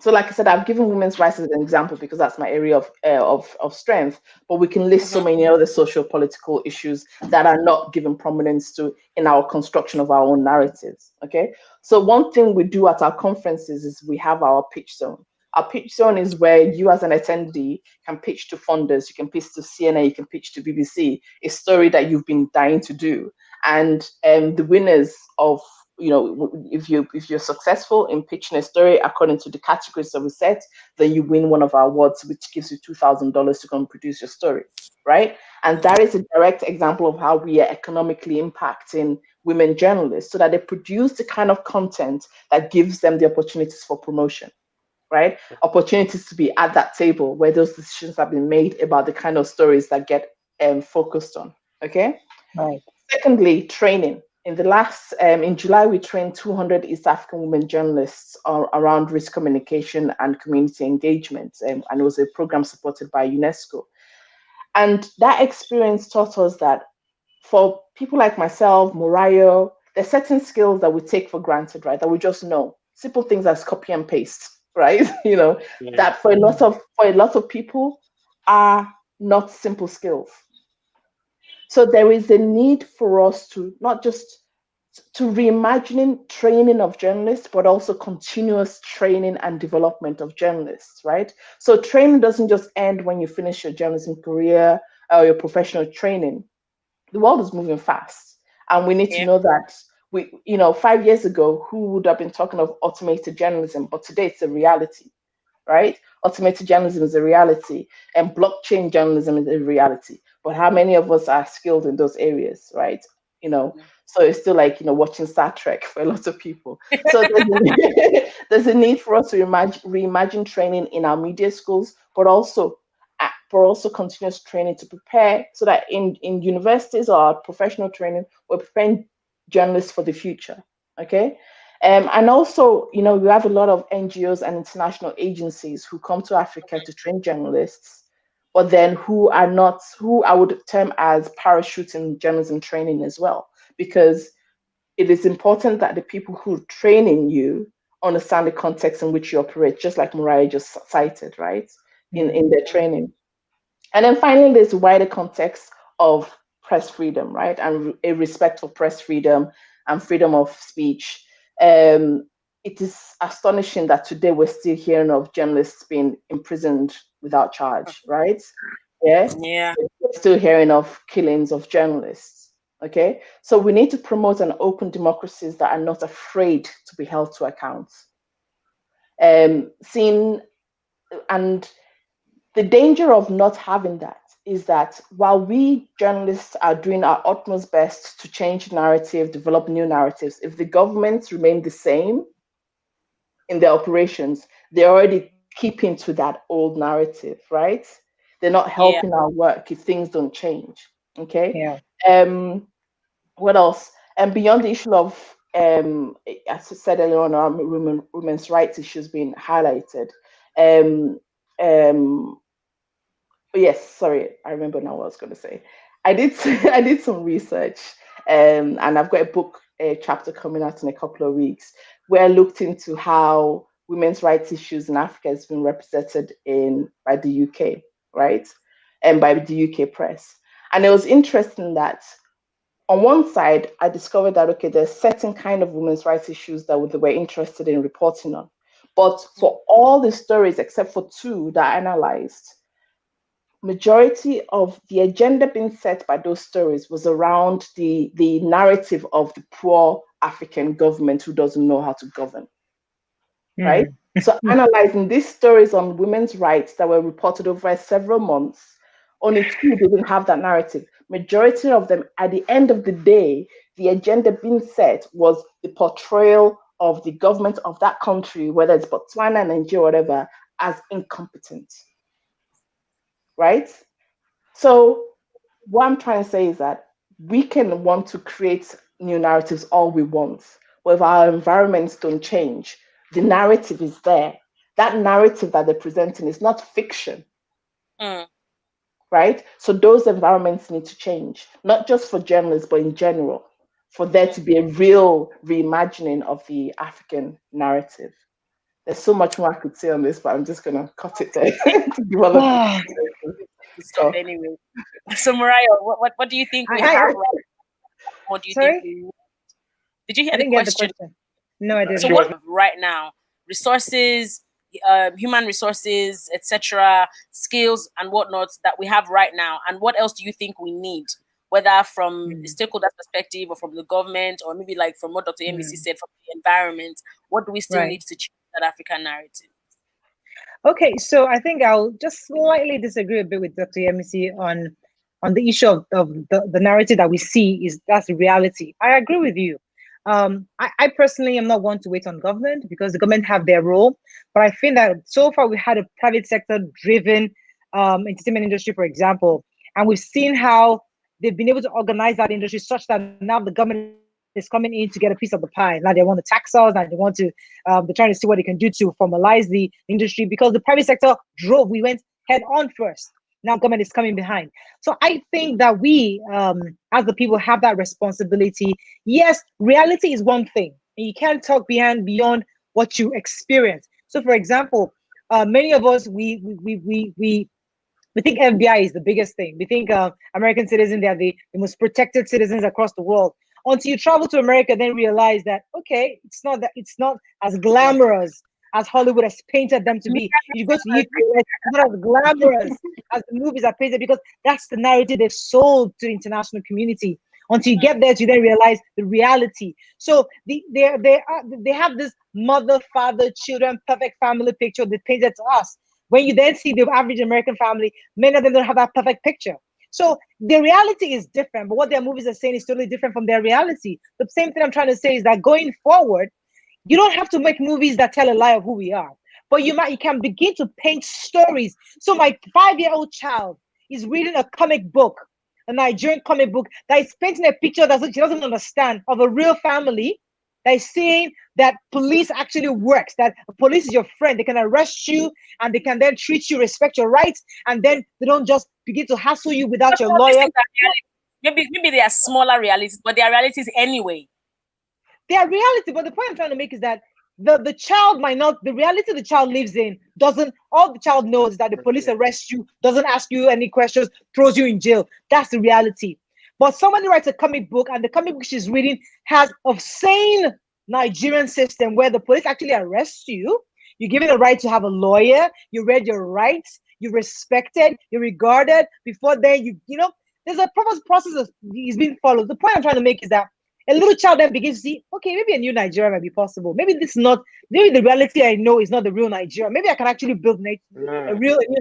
So, like I said, I've given women's rights as an example because that's my area of strength. But we can list so many other social political issues that are not given prominence to in our construction of our own narratives. Okay. So one thing we do at our conferences is we have our pitch zone. A pitch zone is where you as an attendee can pitch to funders, you can pitch to CNN, you can pitch to BBC, a story that you've been dying to do. And the winners of, if you're successful in pitching a story according to the categories that we set, then you win one of our awards, which gives you $2,000 to come produce your story, right? And that is a direct example of how we are economically impacting women journalists, so that they produce the kind of content that gives them the opportunities for promotion, right? Opportunities to be at that table where those decisions have been made about the kind of stories that get focused on, okay? Right. Secondly, training. In July, we trained 200 East African women journalists around risk communication and community engagement, and it was a program supported by UNESCO. And that experience taught us that for people like myself, Morayo, there's certain skills that we take for granted, right? That we just know. Simple things as copy and paste, right? That for a lot of people are not simple skills. So there is a need for us to not just to reimagining training of journalists, but also continuous training and development of journalists, right? So training doesn't just end when you finish your journalism career or your professional training. The world is moving fast, and we need to know that 5 years ago, who would have been talking of automated journalism? But today it's a reality, right? Automated journalism is a reality, and blockchain journalism is a reality. But how many of us are skilled in those areas, right? So it's still like, watching Star Trek for a lot of people. So there's a need for us to reimagine training in our media schools, but also continuous training to prepare, so that in universities or professional training, we're preparing journalists for the future, okay? And also, we have a lot of NGOs and international agencies who come to Africa to train journalists, but then who I would term as parachuting journalism training as well, because it is important that the people who are training you understand the context in which you operate, just like Mariah just cited, right? In their training. And then finally, there's the wider context of press freedom, right? And a respect for press freedom and freedom of speech. It is astonishing that today we're still hearing of journalists being imprisoned without charge, right? Yeah. We're still hearing of killings of journalists. Okay. So we need to promote an open democracies that are not afraid to be held to account. And the danger of not having that is that while we journalists are doing our utmost best to change narrative, develop new narratives, if the governments remain the same in their operations, they're already keeping to that old narrative, right? They're not helping our work if things don't change. Okay. Yeah. What else? And beyond the issue of, as I said earlier on, women's rights issues being highlighted. Yes, sorry, I remember now what I was going to say. I did some research, and I've got a chapter coming out in a couple of weeks, where I looked into how women's rights issues in Africa has been represented by the UK, right, and by the UK press. And it was interesting that on one side, I discovered that, okay, there's certain kind of women's rights issues that they were interested in reporting on, but for all the stories except for two that I analyzed, majority of the agenda being set by those stories was around the narrative of the poor African government who doesn't know how to govern, right? So analyzing these stories on women's rights that were reported over several months, only two didn't have that narrative. Majority of them, at the end of the day, the agenda being set was the portrayal of the government of that country, whether it's Botswana, Nigeria, whatever, as incompetent. Right? So what I'm trying to say is that we can want to create new narratives all we want, but if our environments don't change, the narrative is there. That narrative that they're presenting is not fiction. Right? So those environments need to change, not just for journalists, but in general, for there to be a real reimagining of the African narrative. There's so much more I could say on this, but I'm just going to cut it there to give all of Stop anyway. So Mariah, what do you think we have? What do you think? Did you hear the question? No, I didn't. So what right now? Resources, human resources, etc., skills and whatnot that we have right now? And what else do you think we need, whether from the stakeholder perspective or from the government, or maybe like from what Dr. Yemisi said, from the environment? What do we still need to change that African narrative? Okay, so I think I'll just slightly disagree a bit with Dr. Yemisi on the issue of the narrative that we see is that's the reality. I agree with you. I personally am not one to wait on government because the government have their role, but I think that so far we had a private sector driven entertainment industry, for example, and we've seen how they've been able to organize that industry such that now the government is coming in to get a piece of the pie. Now they want to tax us, and they want to, they're trying to see what they can do to formalize the industry because the private sector drove, we went head on first. Now government is coming behind. So I think that we, as the people, have that responsibility. Yes, reality is one thing. And you can't talk beyond what you experience. So for example, many of us, we think FBI is the biggest thing. We think American citizens, they are the most protected citizens across the world. Until you travel to America, then realize that, okay, it's not as glamorous as Hollywood has painted them to be. You go to UK, it's not as glamorous as the movies are painted, because that's the narrative they've sold to the international community. Until you get there, you then realize the reality. So they have this mother, father, children, perfect family picture they painted to us. When you then see the average American family, many of them don't have that perfect picture. So the reality is different, but what their movies are saying is totally different from their reality. The same thing I'm trying to say is that going forward, you don't have to make movies that tell a lie of who we are, but you can begin to paint stories. So my 5-year-old child is reading a comic book, a Nigerian comic book that is painting a picture that she doesn't understand of a real family, that is saying that police actually works, that police is your friend. They can arrest you and they can then treat you, respect your rights, and then they don't just begin to hassle you without your lawyer. Maybe they are smaller realities, but they are realities anyway. They are reality, but the point I'm trying to make is that the child might not, the reality the child lives in doesn't, all the child knows is that the police arrest you, doesn't ask you any questions, throws you in jail. That's the reality. But somebody writes a comic book, and the comic book she's reading has a sane Nigerian system where the police actually arrest you. You're given a right to have a lawyer. You read your rights. You're respected. You're regarded. Before then, you know, there's a proper process is being followed. The point I'm trying to make is that a little child then begins to see, okay, maybe a new Nigeria might be possible. Maybe this is not, maybe the reality I know is not the real Nigeria. Maybe I can actually build a new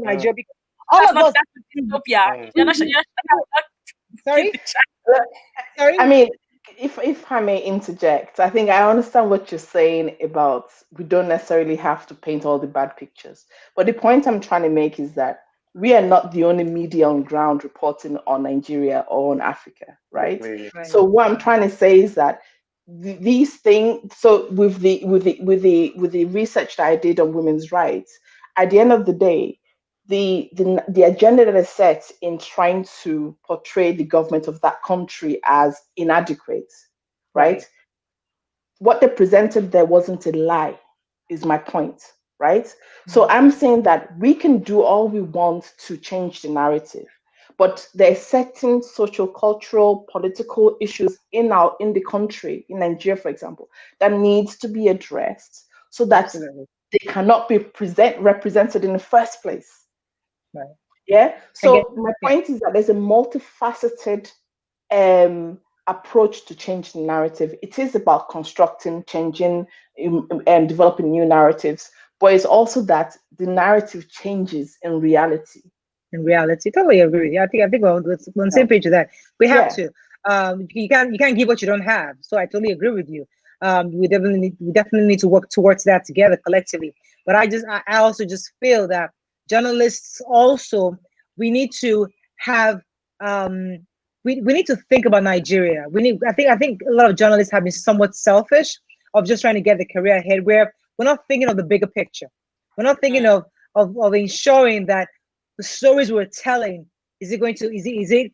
Nigeria. Because all of us. Sorry? Sorry? I mean, if I may interject, I think I understand what you're saying about we don't necessarily have to paint all the bad pictures. But the point I'm trying to make is that we are not the only media on ground reporting on Nigeria or on Africa, right? So what I'm trying to say is that these things. So with the research that I did on women's rights, at the end of the day, the agenda that is set in trying to portray the government of that country as inadequate, right? What they presented there wasn't a lie, is my point, right? So I'm saying that we can do all we want to change the narrative, but there are certain social, cultural, political issues in the country, in Nigeria, for example, that needs to be addressed so that they cannot be represented in the first place. Right. Yeah. So my point is that there's a multifaceted approach to change the narrative. It is about constructing, changing, and developing new narratives, but it's also that the narrative changes in reality. In reality, totally agree. I think we're on the same page with that. We have to. You can't give what you don't have. So I totally agree with you. We definitely need to work towards that together collectively. But I also just feel that journalists also, we need to have we need to think about Nigeria. I think a lot of journalists have been somewhat selfish of just trying to get the career ahead, where we're not thinking of the bigger picture. We're not thinking of ensuring that the stories we're telling, is it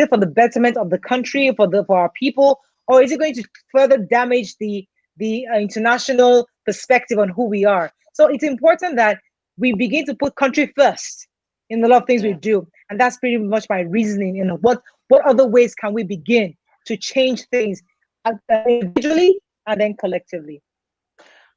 for the betterment of the country, for our people, or is it going to further damage the international perspective on who we are? So it's important that we begin to put country first in a lot of things we do. And that's pretty much my reasoning. You know, what other ways can we begin to change things individually and then collectively?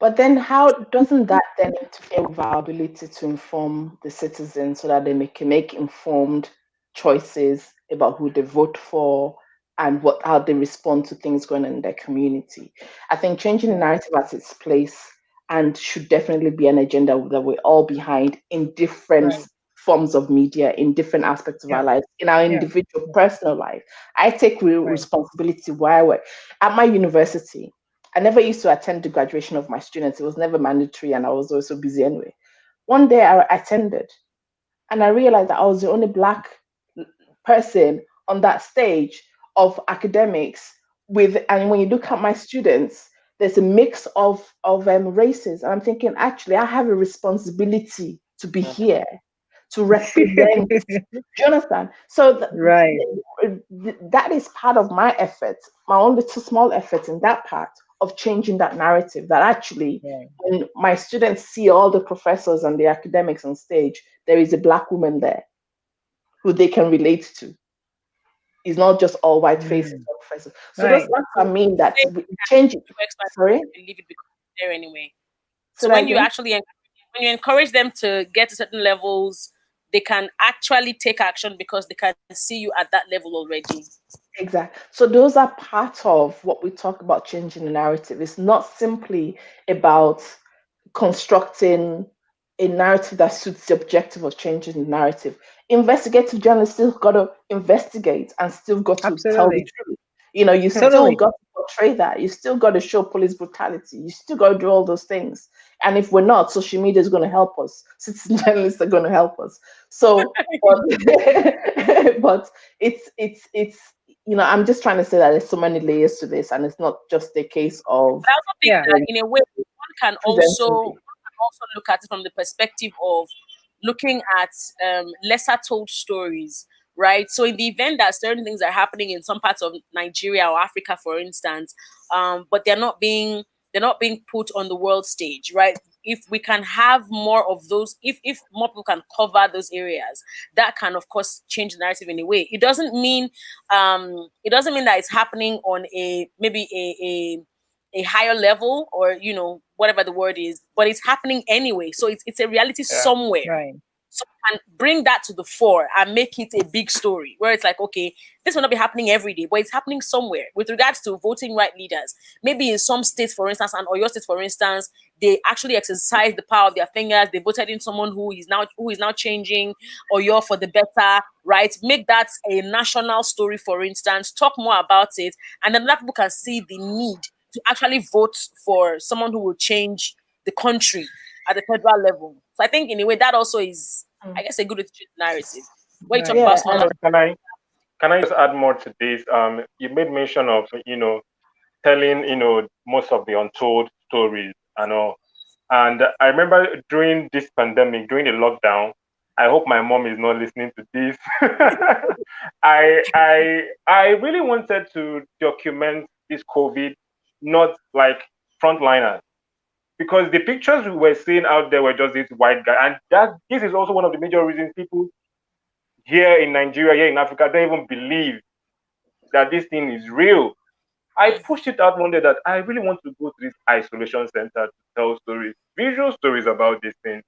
But then how doesn't that then interfere with our ability to inform the citizens so that they can make informed choices about who they vote for and how they respond to things going on in their community? I think changing the narrative has its place and should definitely be an agenda that we're all behind in different forms of media, in different aspects of our lives, in our individual personal life. I take responsibility where I work. At my university, I never used to attend the graduation of my students. It was never mandatory, and I was also busy anyway. One day I attended, and I realized that I was the only Black person on that stage of academics. And when you look at my students, there's a mix of races, and I'm thinking, actually, I have a responsibility to be here to represent. Do you understand? So that is part of my effort, my own little small effort in that part of changing that narrative, that actually when my students see all the professors and the academics on stage, there is a Black woman there who they can relate to. It's not just all white faces or professors. So that's what I mean, that we change it. Sorry? Leave it because there anyway. So when you actually when you encourage them to get to certain levels, they can actually take action because they can see you at that level already. Exactly. So those are part of what we talk about changing the narrative. It's not simply about constructing a narrative that suits the objective of changing the narrative. Investigative journalists still got to investigate and still got to tell the truth. You know, you still got to portray that. You still got to show police brutality. You still got to do all those things. And if we're not, social media is going to help us. Citizen journalists are going to help us. So, but it's you know, I'm just trying to say that there's so many layers to this, and it's not just a case of. But I also think that in a way, one can also look at it from the perspective of looking at lesser told stories, right? So in the event that certain things are happening in some parts of Nigeria or Africa, for instance, but they're not being put on the world stage, right? If we can have more of those, if more people can cover those areas, that can of course change the narrative in a way. It doesn't mean that it's happening on a higher level, or whatever the word is, but it's happening anyway. So it's a reality somewhere. Right. So and bring that to the fore and make it a big story where it's like, okay, this will not be happening every day, but it's happening somewhere. With regards to voting right leaders, maybe in some states, for instance, and Oyo State, for instance, they actually exercise the power of their fingers. They voted in someone who is now changing Oyo for the better, right? Make that a national story, for instance. Talk more about it, and then other people can see the need to actually vote for someone who will change the country at the federal level. So I think in a way that also is, I guess, a good narrative. When you talk about small can I just add more to this? You made mention of telling most of the untold stories and all. And I remember during this pandemic, during the lockdown, I hope my mom is not listening to this. I really wanted to document this COVID, not like frontliners, because the pictures we were seeing out there were just this white guy, and this is also one of the major reasons people here in Nigeria, here in Africa, don't even believe that this thing is real. I pushed it out one day that I really want to go to this isolation center to tell stories, visual stories about this thing.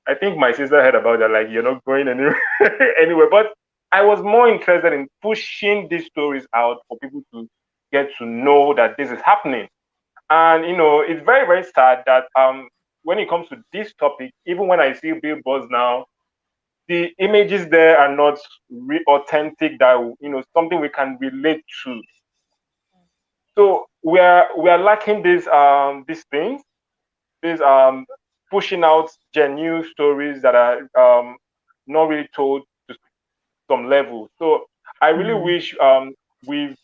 I think my sister heard about that, like, you're not going anywhere. But I was more interested in pushing these stories out for people to get to know that this is happening. And it's very, very sad that when it comes to this topic, even when I see billboards now, the images there are not authentic, that something we can relate to. So we are lacking these things, these pushing out genuine stories that are not really told to some level. So I really wish we've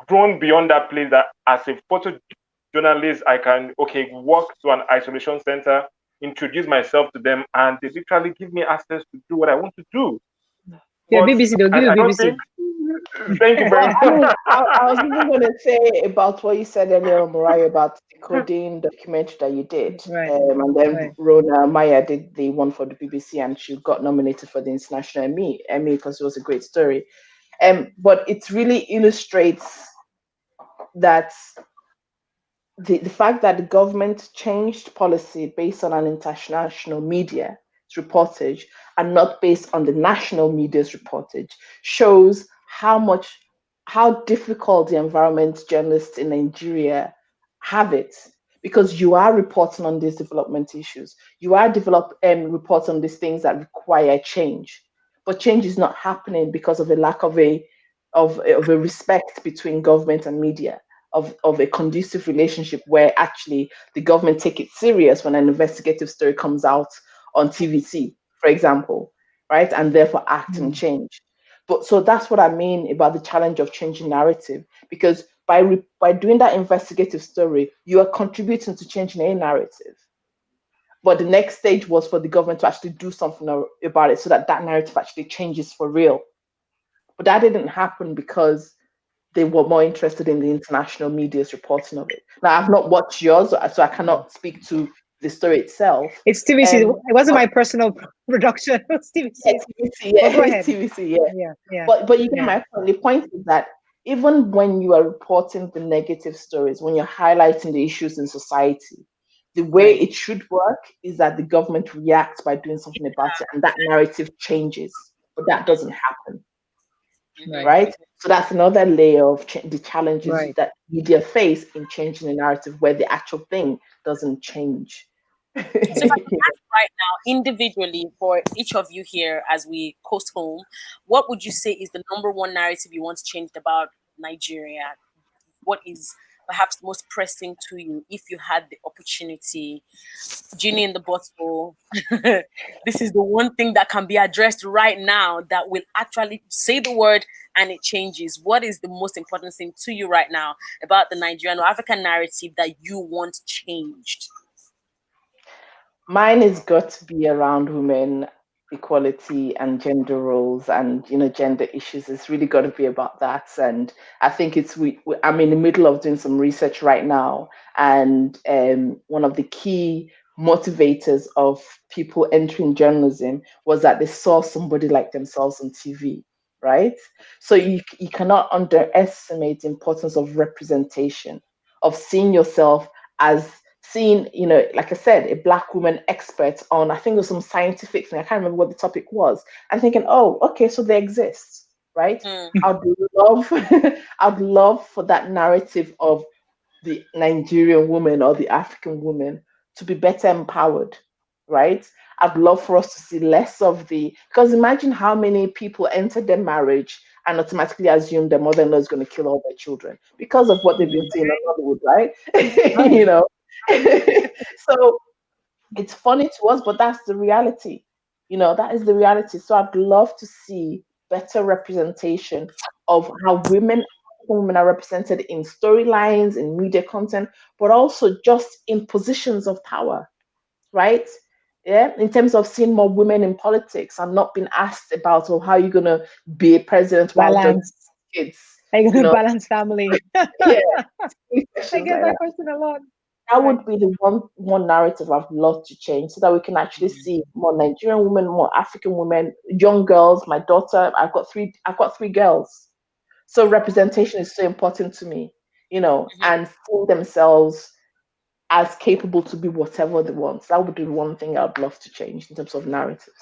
grown beyond that place, that as a photojournalist I can walk to an isolation center, introduce myself to them, and they literally give me access to do what I want to do. Yeah, BBC, they'll give you BBC. Thank you very much. I mean, I was even going to say about what you said earlier, Mariah, about the coding documentary that you did. Right. And then Rona Maya did the one for the BBC, and she got nominated for the International Emmy because it was a great story. But it really illustrates that the fact that the government changed policy based on an international media's reportage and not based on the national media's reportage shows how difficult the environment journalists in Nigeria have it, because you are reporting on these development issues, you are reporting on these things that require change, but change is not happening because of a lack of a respect between government and media, of a conducive relationship where actually the government take it serious when an investigative story comes out on TVC, for example, right? And therefore act and change. But so that's what I mean about the challenge of changing narrative, because by doing that investigative story, you are contributing to changing a narrative. But the next stage was for the government to actually do something about it so that that narrative actually changes for real. But that didn't happen because they were more interested in the international media's reporting of it. Now, I've not watched yours, so I cannot speak to the story itself. It's TVC. It wasn't my personal production. It was TVC. Yeah, go ahead. TVC, yeah. But you get my point. The point is that even when you are reporting the negative stories, when you're highlighting the issues in society, the way it should work is that the government reacts by doing something about it, and that narrative changes. But that doesn't happen. Right? So that's another layer of the challenges that media face in changing the narrative, where the actual thing doesn't change. So if I can ask right now, individually, for each of you here as we coast home, what would you say is the number one narrative you want to change about Nigeria? What is perhaps most pressing to you if you had the opportunity? Genie in the bottle. This is the one thing that can be addressed right now that will actually say the word and it changes. What is the most important thing to you right now about the Nigerian or African narrative that you want changed? Mine has got to be around women equality and gender roles, and gender issues. It's really got to be about that. And I think I'm in the middle of doing some research right now, and one of the key motivators of people entering journalism was that they saw somebody like themselves on TV, right? So you cannot underestimate the importance of representation, of seeing yourself as seeing, like I said, a Black woman expert on, I think there's some scientific thing, I can't remember what the topic was, and thinking, oh, okay, so they exist, right? I'd love for that narrative of the Nigerian woman or the African woman to be better empowered, right? I'd love for us to see less of because imagine how many people enter their marriage and automatically assume their mother-in-law is going to kill all their children because of what they've been seeing in Hollywood, right? So it's funny to us, but that's the reality. That is the reality. So I'd love to see better representation of how women are represented in storylines, in media content, but also just in positions of power, right? Yeah, in terms of seeing more women in politics and not being asked about, how you're gonna be a president while just kids. Are you gonna balance family? Yeah, I get that question a lot. That would be the one narrative I'd love to change, so that we can actually see more Nigerian women, more African women, young girls. My daughter, I've got three girls. So representation is so important to me, and seeing themselves as capable to be whatever they want. That would be one thing I'd love to change in terms of narratives.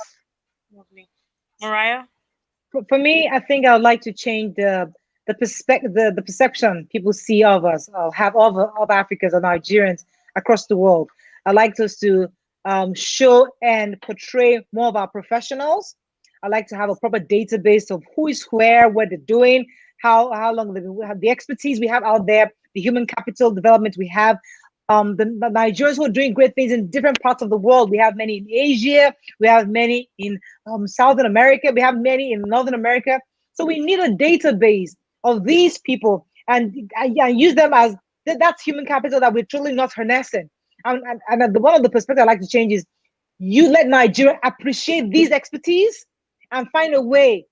Lovely. Mariah? For me, I think I would like to change the perspective, the perception people see of us, have of Africans or Nigerians across the world. I'd like us to show and portray more of our professionals. I'd like to have a proper database of who is where, what they're doing, how long we have the expertise we have out there, the human capital development we have. The Nigerians who are doing great things in different parts of the world. We have many in Asia, we have many in Southern America, we have many in Northern America. So we need a database of these people and use them as that's human capital that we're truly not harnessing. And one of the perspectives I like to change is you let Nigeria appreciate these expertise and find a way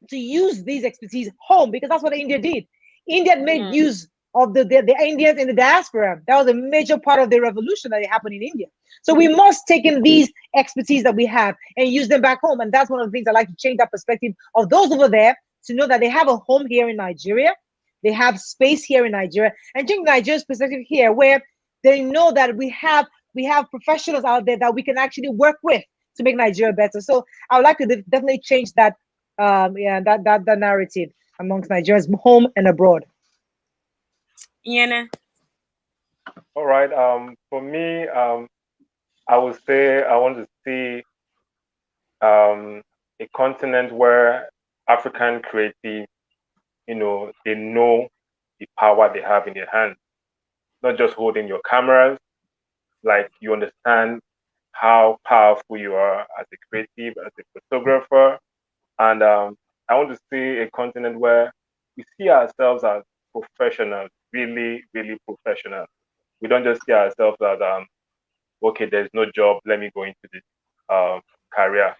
to use these expertise home, because that's what India did. India made use of the Indians in the diaspora. That was a major part of the revolution that happened in India. So we must take in these expertise that we have and use them back home. And that's one of the things I like to change, that perspective of those over there, to know that they have a home here in Nigeria, They have space here in Nigeria, and change Nigeria's perspective here, where they know that we have professionals out there that we can actually work with to make Nigeria better. So I would like to definitely change that, that narrative amongst Nigerians, home and abroad. Iene. All right. For me, I would say I want to see a continent where African creatives, they know the power they have in their hands, not just holding your cameras. Like, you understand how powerful you are as a creative, as a photographer. And I want to see a continent where we see ourselves as professionals, really, really professional. We don't just see ourselves as, okay, there's no job, let me go into this career.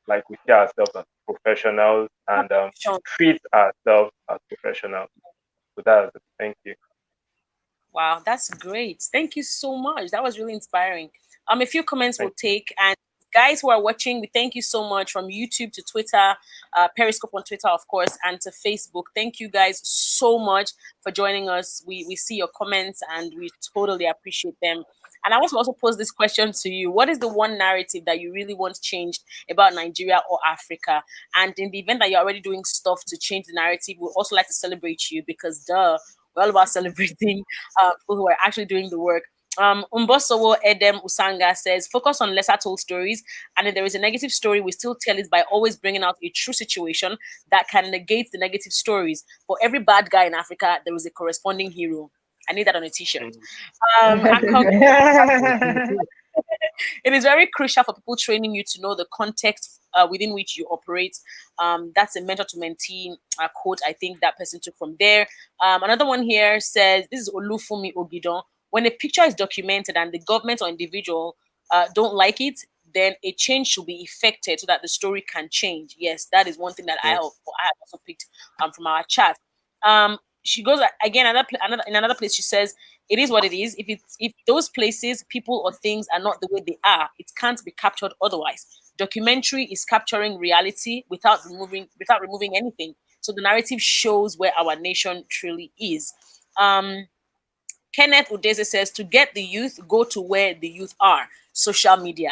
Like, we see ourselves as professionals and treat ourselves as professionals. So that's it. Thank you. Wow, that's great. Thank you so much. That was really inspiring. A few comments we'll take. And guys who are watching, we thank you so much, from YouTube to Twitter, Periscope on Twitter, of course, and to Facebook. Thank you guys so much for joining us. We see your comments and we totally appreciate them. And I want to also pose this question to you. What is the one narrative that you really want changed about Nigeria or Africa? And in the event that you're already doing stuff to change the narrative, we'd also like to celebrate you, because we're all about celebrating people who are actually doing the work. Umbosowo Edem Usanga says, focus on lesser told stories, and if there is a negative story, we still tell it by always bringing out a true situation that can negate the negative stories. For every bad guy in Africa, there is a corresponding hero. I need that on a t-shirt. It is very crucial for people training you to know the context within which you operate. That's a mentor to mentee quote I think that person took from there. Another one here says, this is Olufumi Ogidon. When a picture is documented and the government or individual don't like it, then a change should be effected so that the story can change. Yes, that is one thing that I have also picked from our chat. She goes again in another place. She says, it is what it is. If those places, people or things are not the way they are, it can't be captured otherwise. Documentary is capturing reality without removing anything. So the narrative shows where our nation truly is. Kenneth Udeze says, to get the youth, go to where the youth are, social media.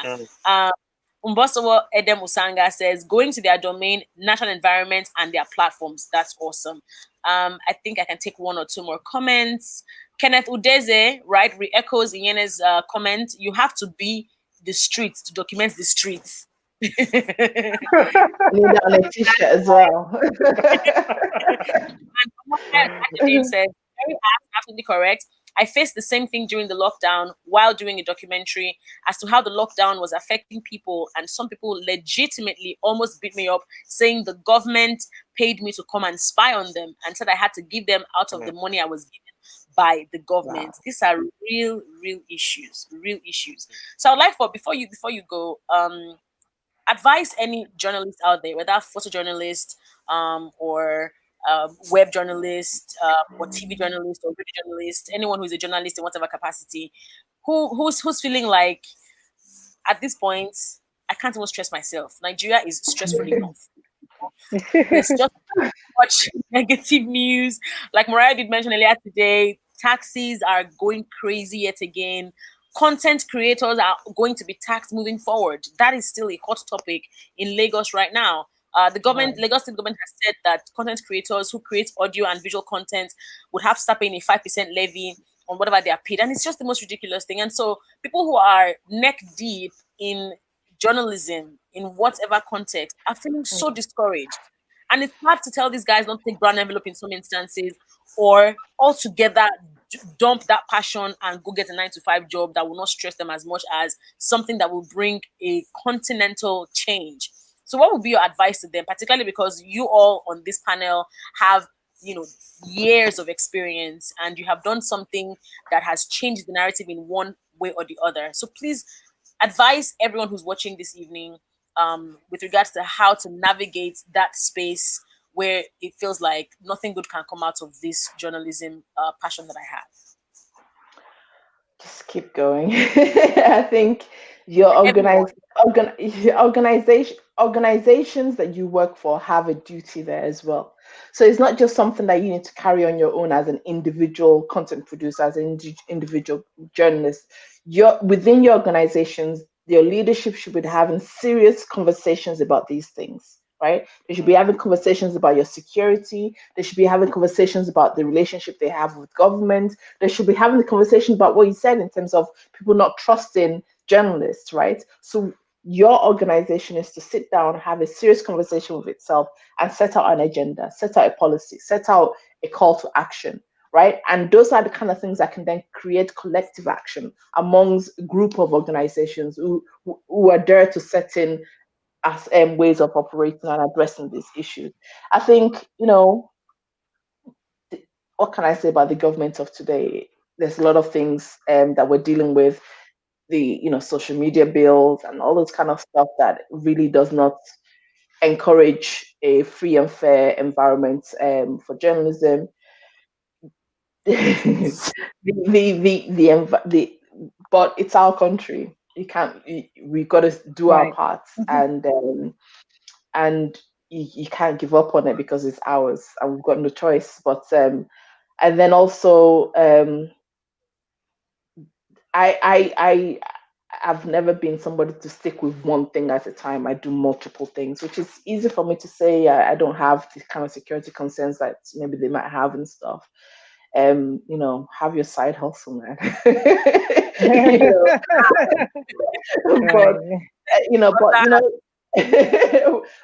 Umbosowo Edem Usanga says, going to their domain, natural environment, and their platforms. That's awesome. I think I can take one or two more comments. Kenneth Udeze, right, re-echoes Iyene's comment. You have to be the streets to document the streets. I need that on a t-shirt as well. And says, absolutely correct. I faced the same thing during the lockdown while doing a documentary as to how the lockdown was affecting people. And some people legitimately almost beat me up, saying the government paid me to come and spy on them and said I had to give them out of the money I was given by the government. Wow. These are real issues, So I'd like before you go, advise any journalist out there, whether photojournalist or web journalist or TV journalist or video journalist, anyone who's a journalist in whatever capacity, who's feeling like at this point I can't even stress myself. Nigeria is stressful enough. There's just much negative news. Like Mariah did mention earlier today, taxis are going crazy yet again. Content creators are going to be taxed moving forward. That is still a hot topic in Lagos right now. The government, Lagos State government has said that content creators who create audio and visual content would have to start paying a 5% levy on whatever they are paid. And it's just the most ridiculous thing. And so people who are neck deep in journalism, in whatever context, are feeling so discouraged. And it's hard to tell these guys not to take brown envelope in some instances, or altogether dump that passion and go get a 9-to-5 job that will not stress them as much as something that will bring a continental change. So what would be your advice to them, particularly because you all on this panel have, years of experience and you have done something that has changed the narrative in one way or the other. So please advise everyone who's watching this evening with regards to how to navigate that space where it feels like nothing good can come out of this journalism passion that I have. Just keep going. I think your organization, organizations that you work for have a duty there as well. So it's not just something that you need to carry on your own as an individual content producer, as an individual journalist. Within your organizations, your leadership should be having serious conversations about these things, right? They should be having conversations about your security. They should be having conversations about the relationship they have with government. They should be having the conversation about what you said in terms of people not trusting journalists, right? So your organization is to sit down, have a serious conversation with itself, and set out an agenda, set out a policy, set out a call to action, right? And those are the kind of things that can then create collective action amongst a group of organizations who are there to set in as ways of operating and addressing these issues. I think, what can I say about the government of today? There's a lot of things that we're dealing with, the social media bills and all those kind of stuff that really does not encourage a free and fair environment for journalism. But it's our country. We've got to do our parts, and you can't give up on it because it's ours and we've got no choice. But and then also I've never been somebody to stick with one thing at a time. I do multiple things, which is easy for me to say. I don't have the kind of security concerns that maybe they might have and stuff. Have your side hustle, man.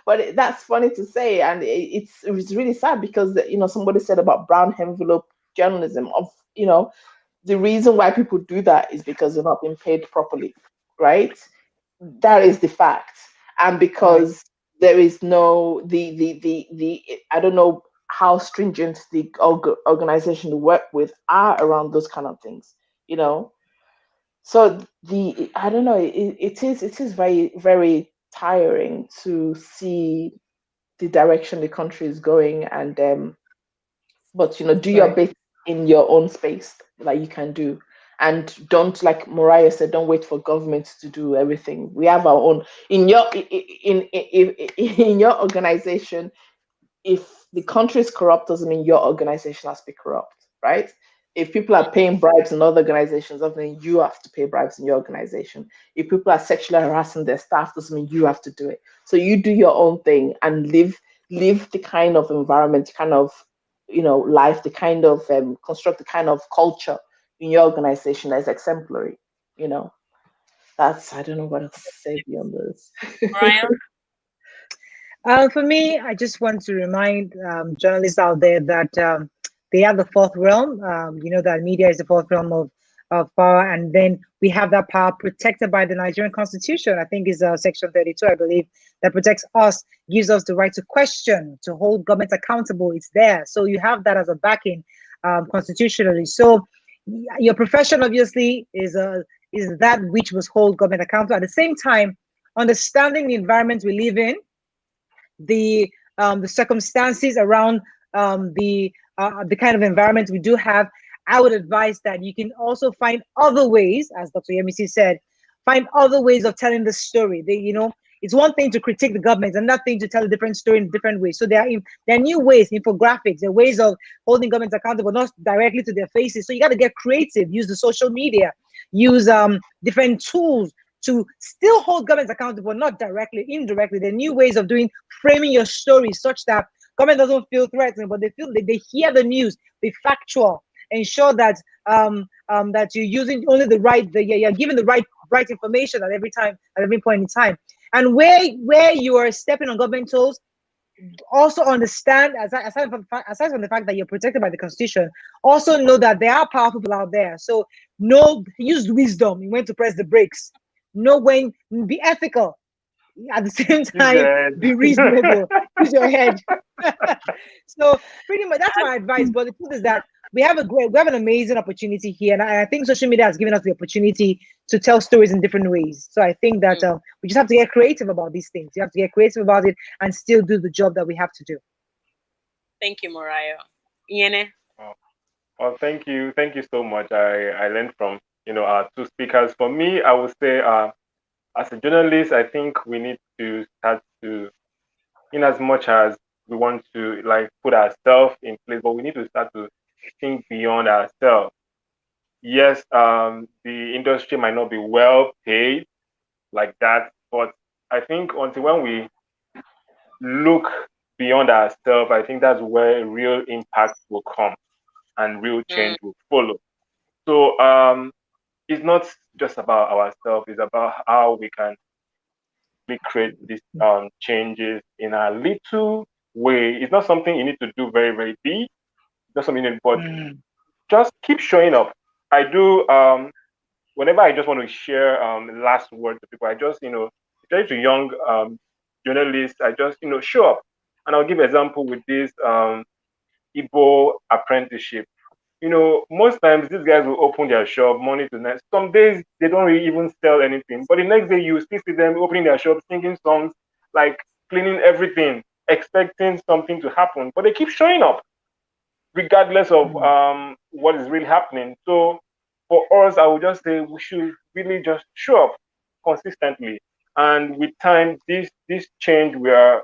But that's funny to say, and it's really sad because somebody said about brown envelope journalism the reason why people do that is because they're not being paid properly, right? That is the fact, and because there is no the I don't know how stringent the organization to work with are around those kind of things, So I don't know. It is very, very tiring to see the direction the country is going, and but do your best in your own space that you can do, and don't, like Mariah said, don't wait for government to do everything. We have our own in your organization. If the country is corrupt, doesn't mean your organization has to be corrupt, right? If people are paying bribes in other organizations, doesn't mean you have to pay bribes in your organization. If people are sexually harassing their staff, doesn't mean you have to do it. So you do your own thing and live the kind of environment, kind of life, the kind of construct the kind of culture in your organization that is exemplary. That's, I don't know what else to say beyond this. For me, I just want to remind journalists out there that they have the fourth realm. That media is the fourth realm of power, and then we have that power protected by the Nigerian Constitution. I think is Section 32, I believe, that protects us, gives us the right to question, to hold government accountable. It's there, so you have that as a backing constitutionally. So your profession obviously is that which must hold government accountable. At the same time, understanding the environment we live in, the circumstances around the kind of environment we do have, I would advise that you can also find other ways, as Dr. Yemisi said, find other ways of telling the story. It's one thing to critique the government, and another thing to tell a different story in different ways. So there are new ways, infographics, there are ways of holding governments accountable, not directly to their faces. So you got to get creative, use the social media, use different tools to still hold governments accountable, not directly, indirectly. There are new ways of framing your story such that government doesn't feel threatened, but they hear the news, be factual, ensure that that you're using only you're giving the right information at every point in time. And where you are stepping on government toes, also understand, aside from the fact that you're protected by the Constitution, also know that there are powerful people out there. So use wisdom when to press the brakes. Know when, be ethical. At the same time, be reasonable. Use your head. So pretty much that's my advice. But the truth is that we have an amazing opportunity here, and I think social media has given us the opportunity to tell stories in different ways. So I think that we just have to get creative about these things. You have to get creative about it and still do the job that we have to do. Thank you, Mariah. Iene? Well, thank you so much. I learned from our two speakers. For me, I would say as a journalist, I think we need to start to, in as much as we want to like put ourselves in place, but we need to start to think beyond ourselves. Yes, the industry might not be well paid like that, but I think until when we look beyond ourselves, I think that's where real impact will come and real Mm, change will follow. So it's not just about ourselves, it's about how we can create these changes in a little way. It's not something you need to do very, very big. It's not something, but Mm. just keep showing up. I do whenever I just want to share last word to people, I just especially to young journalists, I just show up, and I'll give example with this Igbo apprenticeship. Most times these guys will open their shop morning to night. Some days they don't really even sell anything, but the next day you still see them opening their shop, singing songs, like cleaning everything, expecting something to happen. But they keep showing up regardless of what is really happening. So for us, I would just say we should really just show up consistently. And with time, this change we are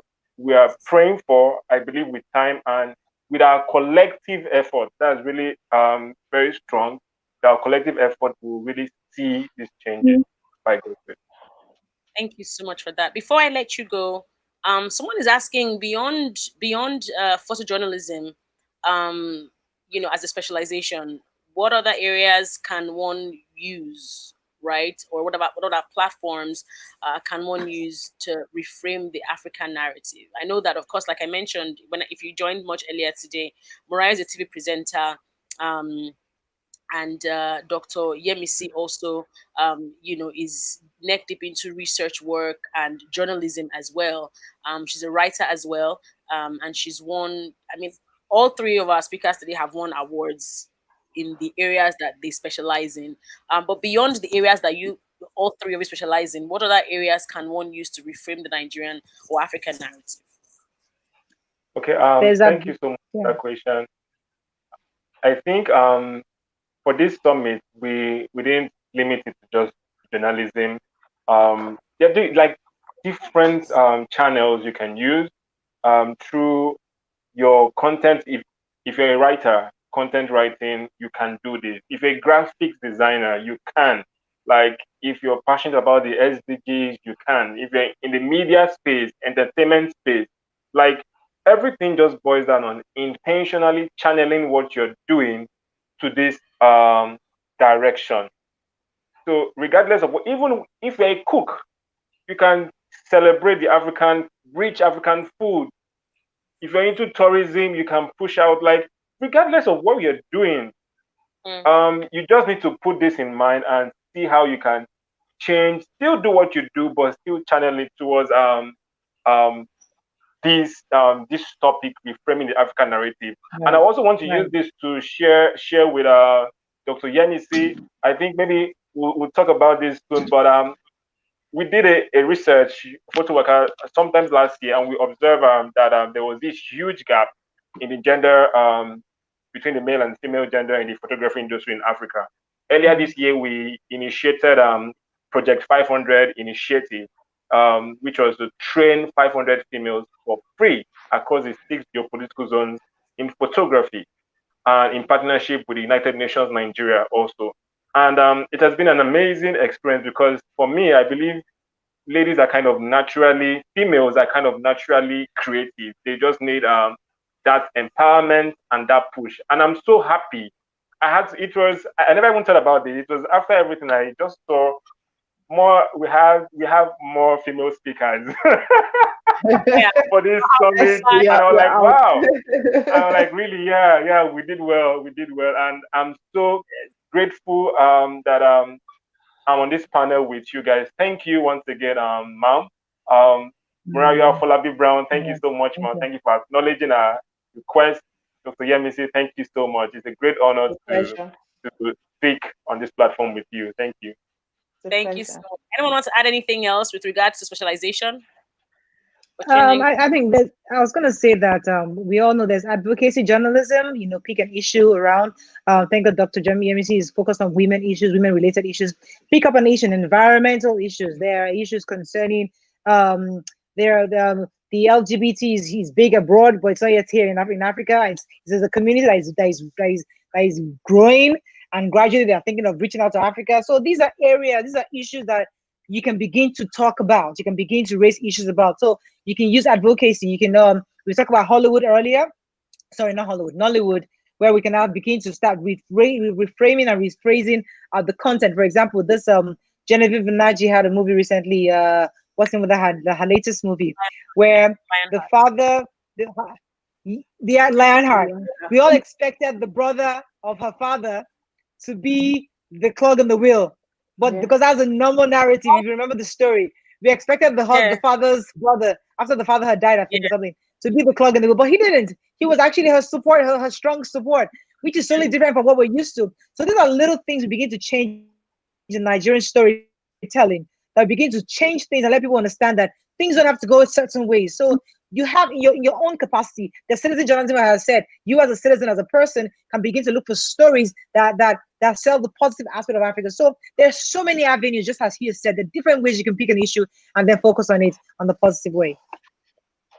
praying for, I believe with time and with our collective effort, that's really very strong. With our collective effort, we'll really see these changes by God's grace. thank you so much for that. Before I let you go, someone is asking beyond photojournalism, as a specialization, what other areas can one use, right? Or what other platforms can one use to reframe the African narrative? I know that, of course, like I mentioned, if you joined much earlier today, Mariah is a TV presenter. Um, and Dr. Yemisi also, is neck deep into research work and journalism as well. She's a writer as well, and she's won. I mean, all three of our speakers today have won awards in the areas that they specialize in. But beyond the areas that all three of you specialize in, what other areas can one use to reframe the Nigerian or African narrative? Okay, There's a thank you so much for yeah. that question. I think for this summit, we didn't limit it to just journalism. There are like different channels you can use through your content. If you're a writer, content writing, you can do this. If you're a graphics designer, you can. Like if you're passionate about the SDGs, you can. If you're in the media space, entertainment space, like everything just boils down on intentionally channeling what you're doing to this direction. So regardless of what, even if you're a cook, you can celebrate the rich African food. If you're into tourism, you can push out like regardless of what you're doing, Mm, you just need to put this in mind and see how you can change, still do what you do, but still channel it towards um this topic, reframing the African narrative. And I Right. also want to use Right. this to share with Dr. Yanisi. I think maybe we'll talk about this soon, but we did a research PhotoWaka sometimes last year, and we observed that there was this huge gap in the gender between the male and female gender in the photography industry in Africa. Earlier Mm. this year, we initiated Project 500 initiative, which was to train 500 females for free across the 6 geopolitical zones in photography, in partnership with the United Nations Nigeria also. And it has been an amazing experience because for me, I believe females are kind of naturally creative. They just need that empowerment and that push. And I'm so happy. I never even thought about it. It was after everything I just saw more, we have more female speakers yeah, for this Yes, summit. we And are, I was we're like, out. wow. I was like, really, yeah, we did well. And I'm so grateful that I'm on this panel with you guys. Thank you once again, ma'am. Um, Mariah Mm. Folabi Brown, thank you Yeah. so much, Thank ma'am. you. Thank you for acknowledging our request. Dr. Yemisi, thank you so much. It's a great honor It's a to pleasure. speak on this platform with you. Thank you. It's a thank you so pleasure. much. Anyone want to add anything else with regards to specialization? I think that I was going to say that we all know there's advocacy journalism, pick an issue around. Thank God Dr. Jeremy MEC is focused on women issues, women-related issues. Pick up an issue, environmental issues. There are issues concerning there are the LGBT is big abroad, but it's not yet here in Africa. There's a community that is growing, and gradually they are thinking of reaching out to Africa. So these are issues that you can begin to talk about. You can begin to raise issues about. So you can use advocacy. You can we talked about Hollywood earlier. Sorry, not Hollywood, Nollywood, where we can now begin to start reframing and rephrasing the content. For example, this Genevieve Naji had a movie recently. What's the name of her latest movie, where the father, the Lionheart. We all expected the brother of her father to be the clog in the wheel, but because that's a normal narrative, if you remember the story, we expected the father's brother, after the father had died, I think, or something, to be the clog in the wheel, but he didn't. He was actually her support, her strong support, which is totally different from what we're used to. So these are little things we begin to change in Nigerian storytelling, that begin to change things and let people understand that things don't have to go a certain ways. So you have in your own capacity, the citizen journalism has said, you as a citizen, as a person, can begin to look for stories that sell the positive aspect of Africa. So there's so many avenues, just as he has said, the different ways you can pick an issue and then focus on it on the positive way.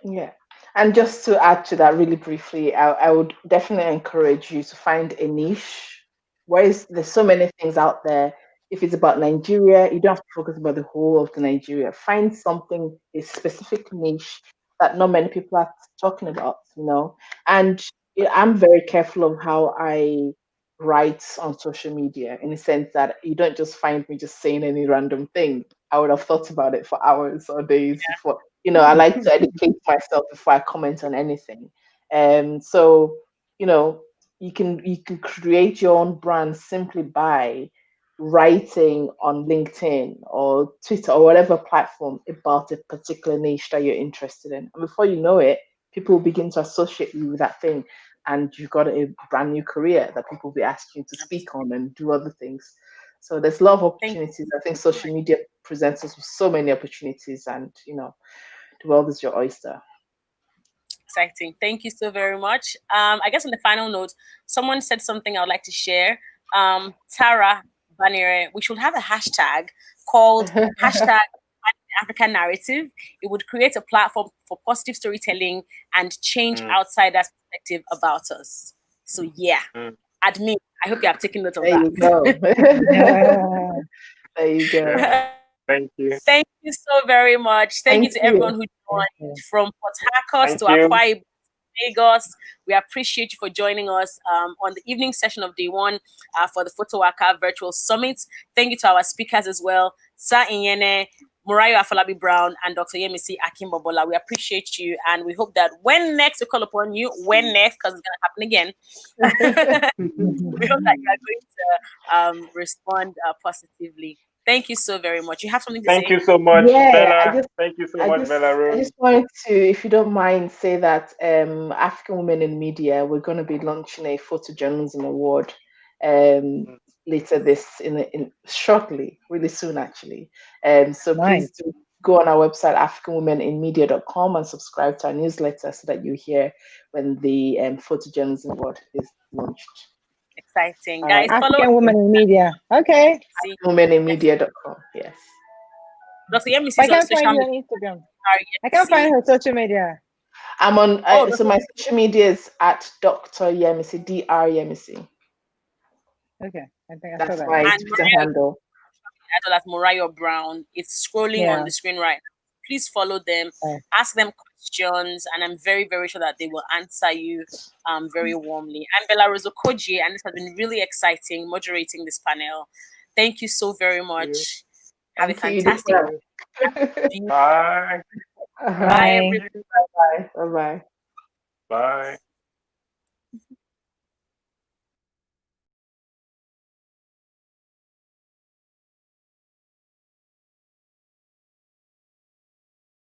Yeah. And just to add to that really briefly, I would definitely encourage you to find a niche. There's so many things out there. If it's about Nigeria, you don't have to focus about the whole of the Nigeria. Find something, a specific niche that not many people are talking about, And I'm very careful of how I write on social media, in the sense that you don't just find me just saying any random thing. I would have thought about it for hours or days before. I like to educate myself before I comment on anything. So, you can create your own brand simply by writing on LinkedIn or Twitter or whatever platform about a particular niche that you're interested in. And before you know it, people will begin to associate you with that thing, and you've got a brand new career that people will be asking you to speak on and do other things. So there's a lot of opportunities. I think social media presents us with so many opportunities, and the world is your oyster. Exciting. Thank you so very much. I guess on the final note, someone said something I would like to share. Tara Banere, we should have a hashtag called hashtag African Narrative. It would create a platform for positive storytelling and change outsiders' perspective about us. So admin, I hope you have taken note of that. You go. There you go. Yeah. Thank you. Thank you so very much. Thank you to everyone who joined from Port Harcourt to Akwa Ibom, Lagos. We appreciate you for joining us on the evening session of day one for the PhotoWaka Virtual Summit. Thank you to our speakers as well, Sir Inyene, Morayo Afolabi Brown, and Dr. Yemisi Akimbobola. We appreciate you, and we hope that when next we call upon you, because it's going to happen again, we hope that you are going to respond positively. Thank you so very much. You have something to say? Thank you so much, Bella. Thank you so much, Bella Rose. I just wanted to, if you don't mind, say that African Women in Media, we're going to be launching a photojournalism award later shortly, really soon actually. So please do go on our website, africanwomeninmedia.com, and subscribe to our newsletter so that you hear when the photojournalism award is launched. Exciting, guys. African Women in Media. Okay. Womeninmedia.com. Yes. Dr. Yemisi I can't find you on Instagram. I can't find her social media. I'm on. So my social media is at Dr. Yemisi, Dr. Yemisi. Okay, I think I that's saw that. my Twitter handle. As well as Morayo Brown. It's scrolling on the screen right now. Please follow them, ask them questions, and I'm very, very sure that they will answer you very warmly. I'm Bella Rose Okoji, and this has been really exciting moderating this panel. Thank you so very much. Have a fantastic Bye. Bye. Bye. Bye. Bye. Bye.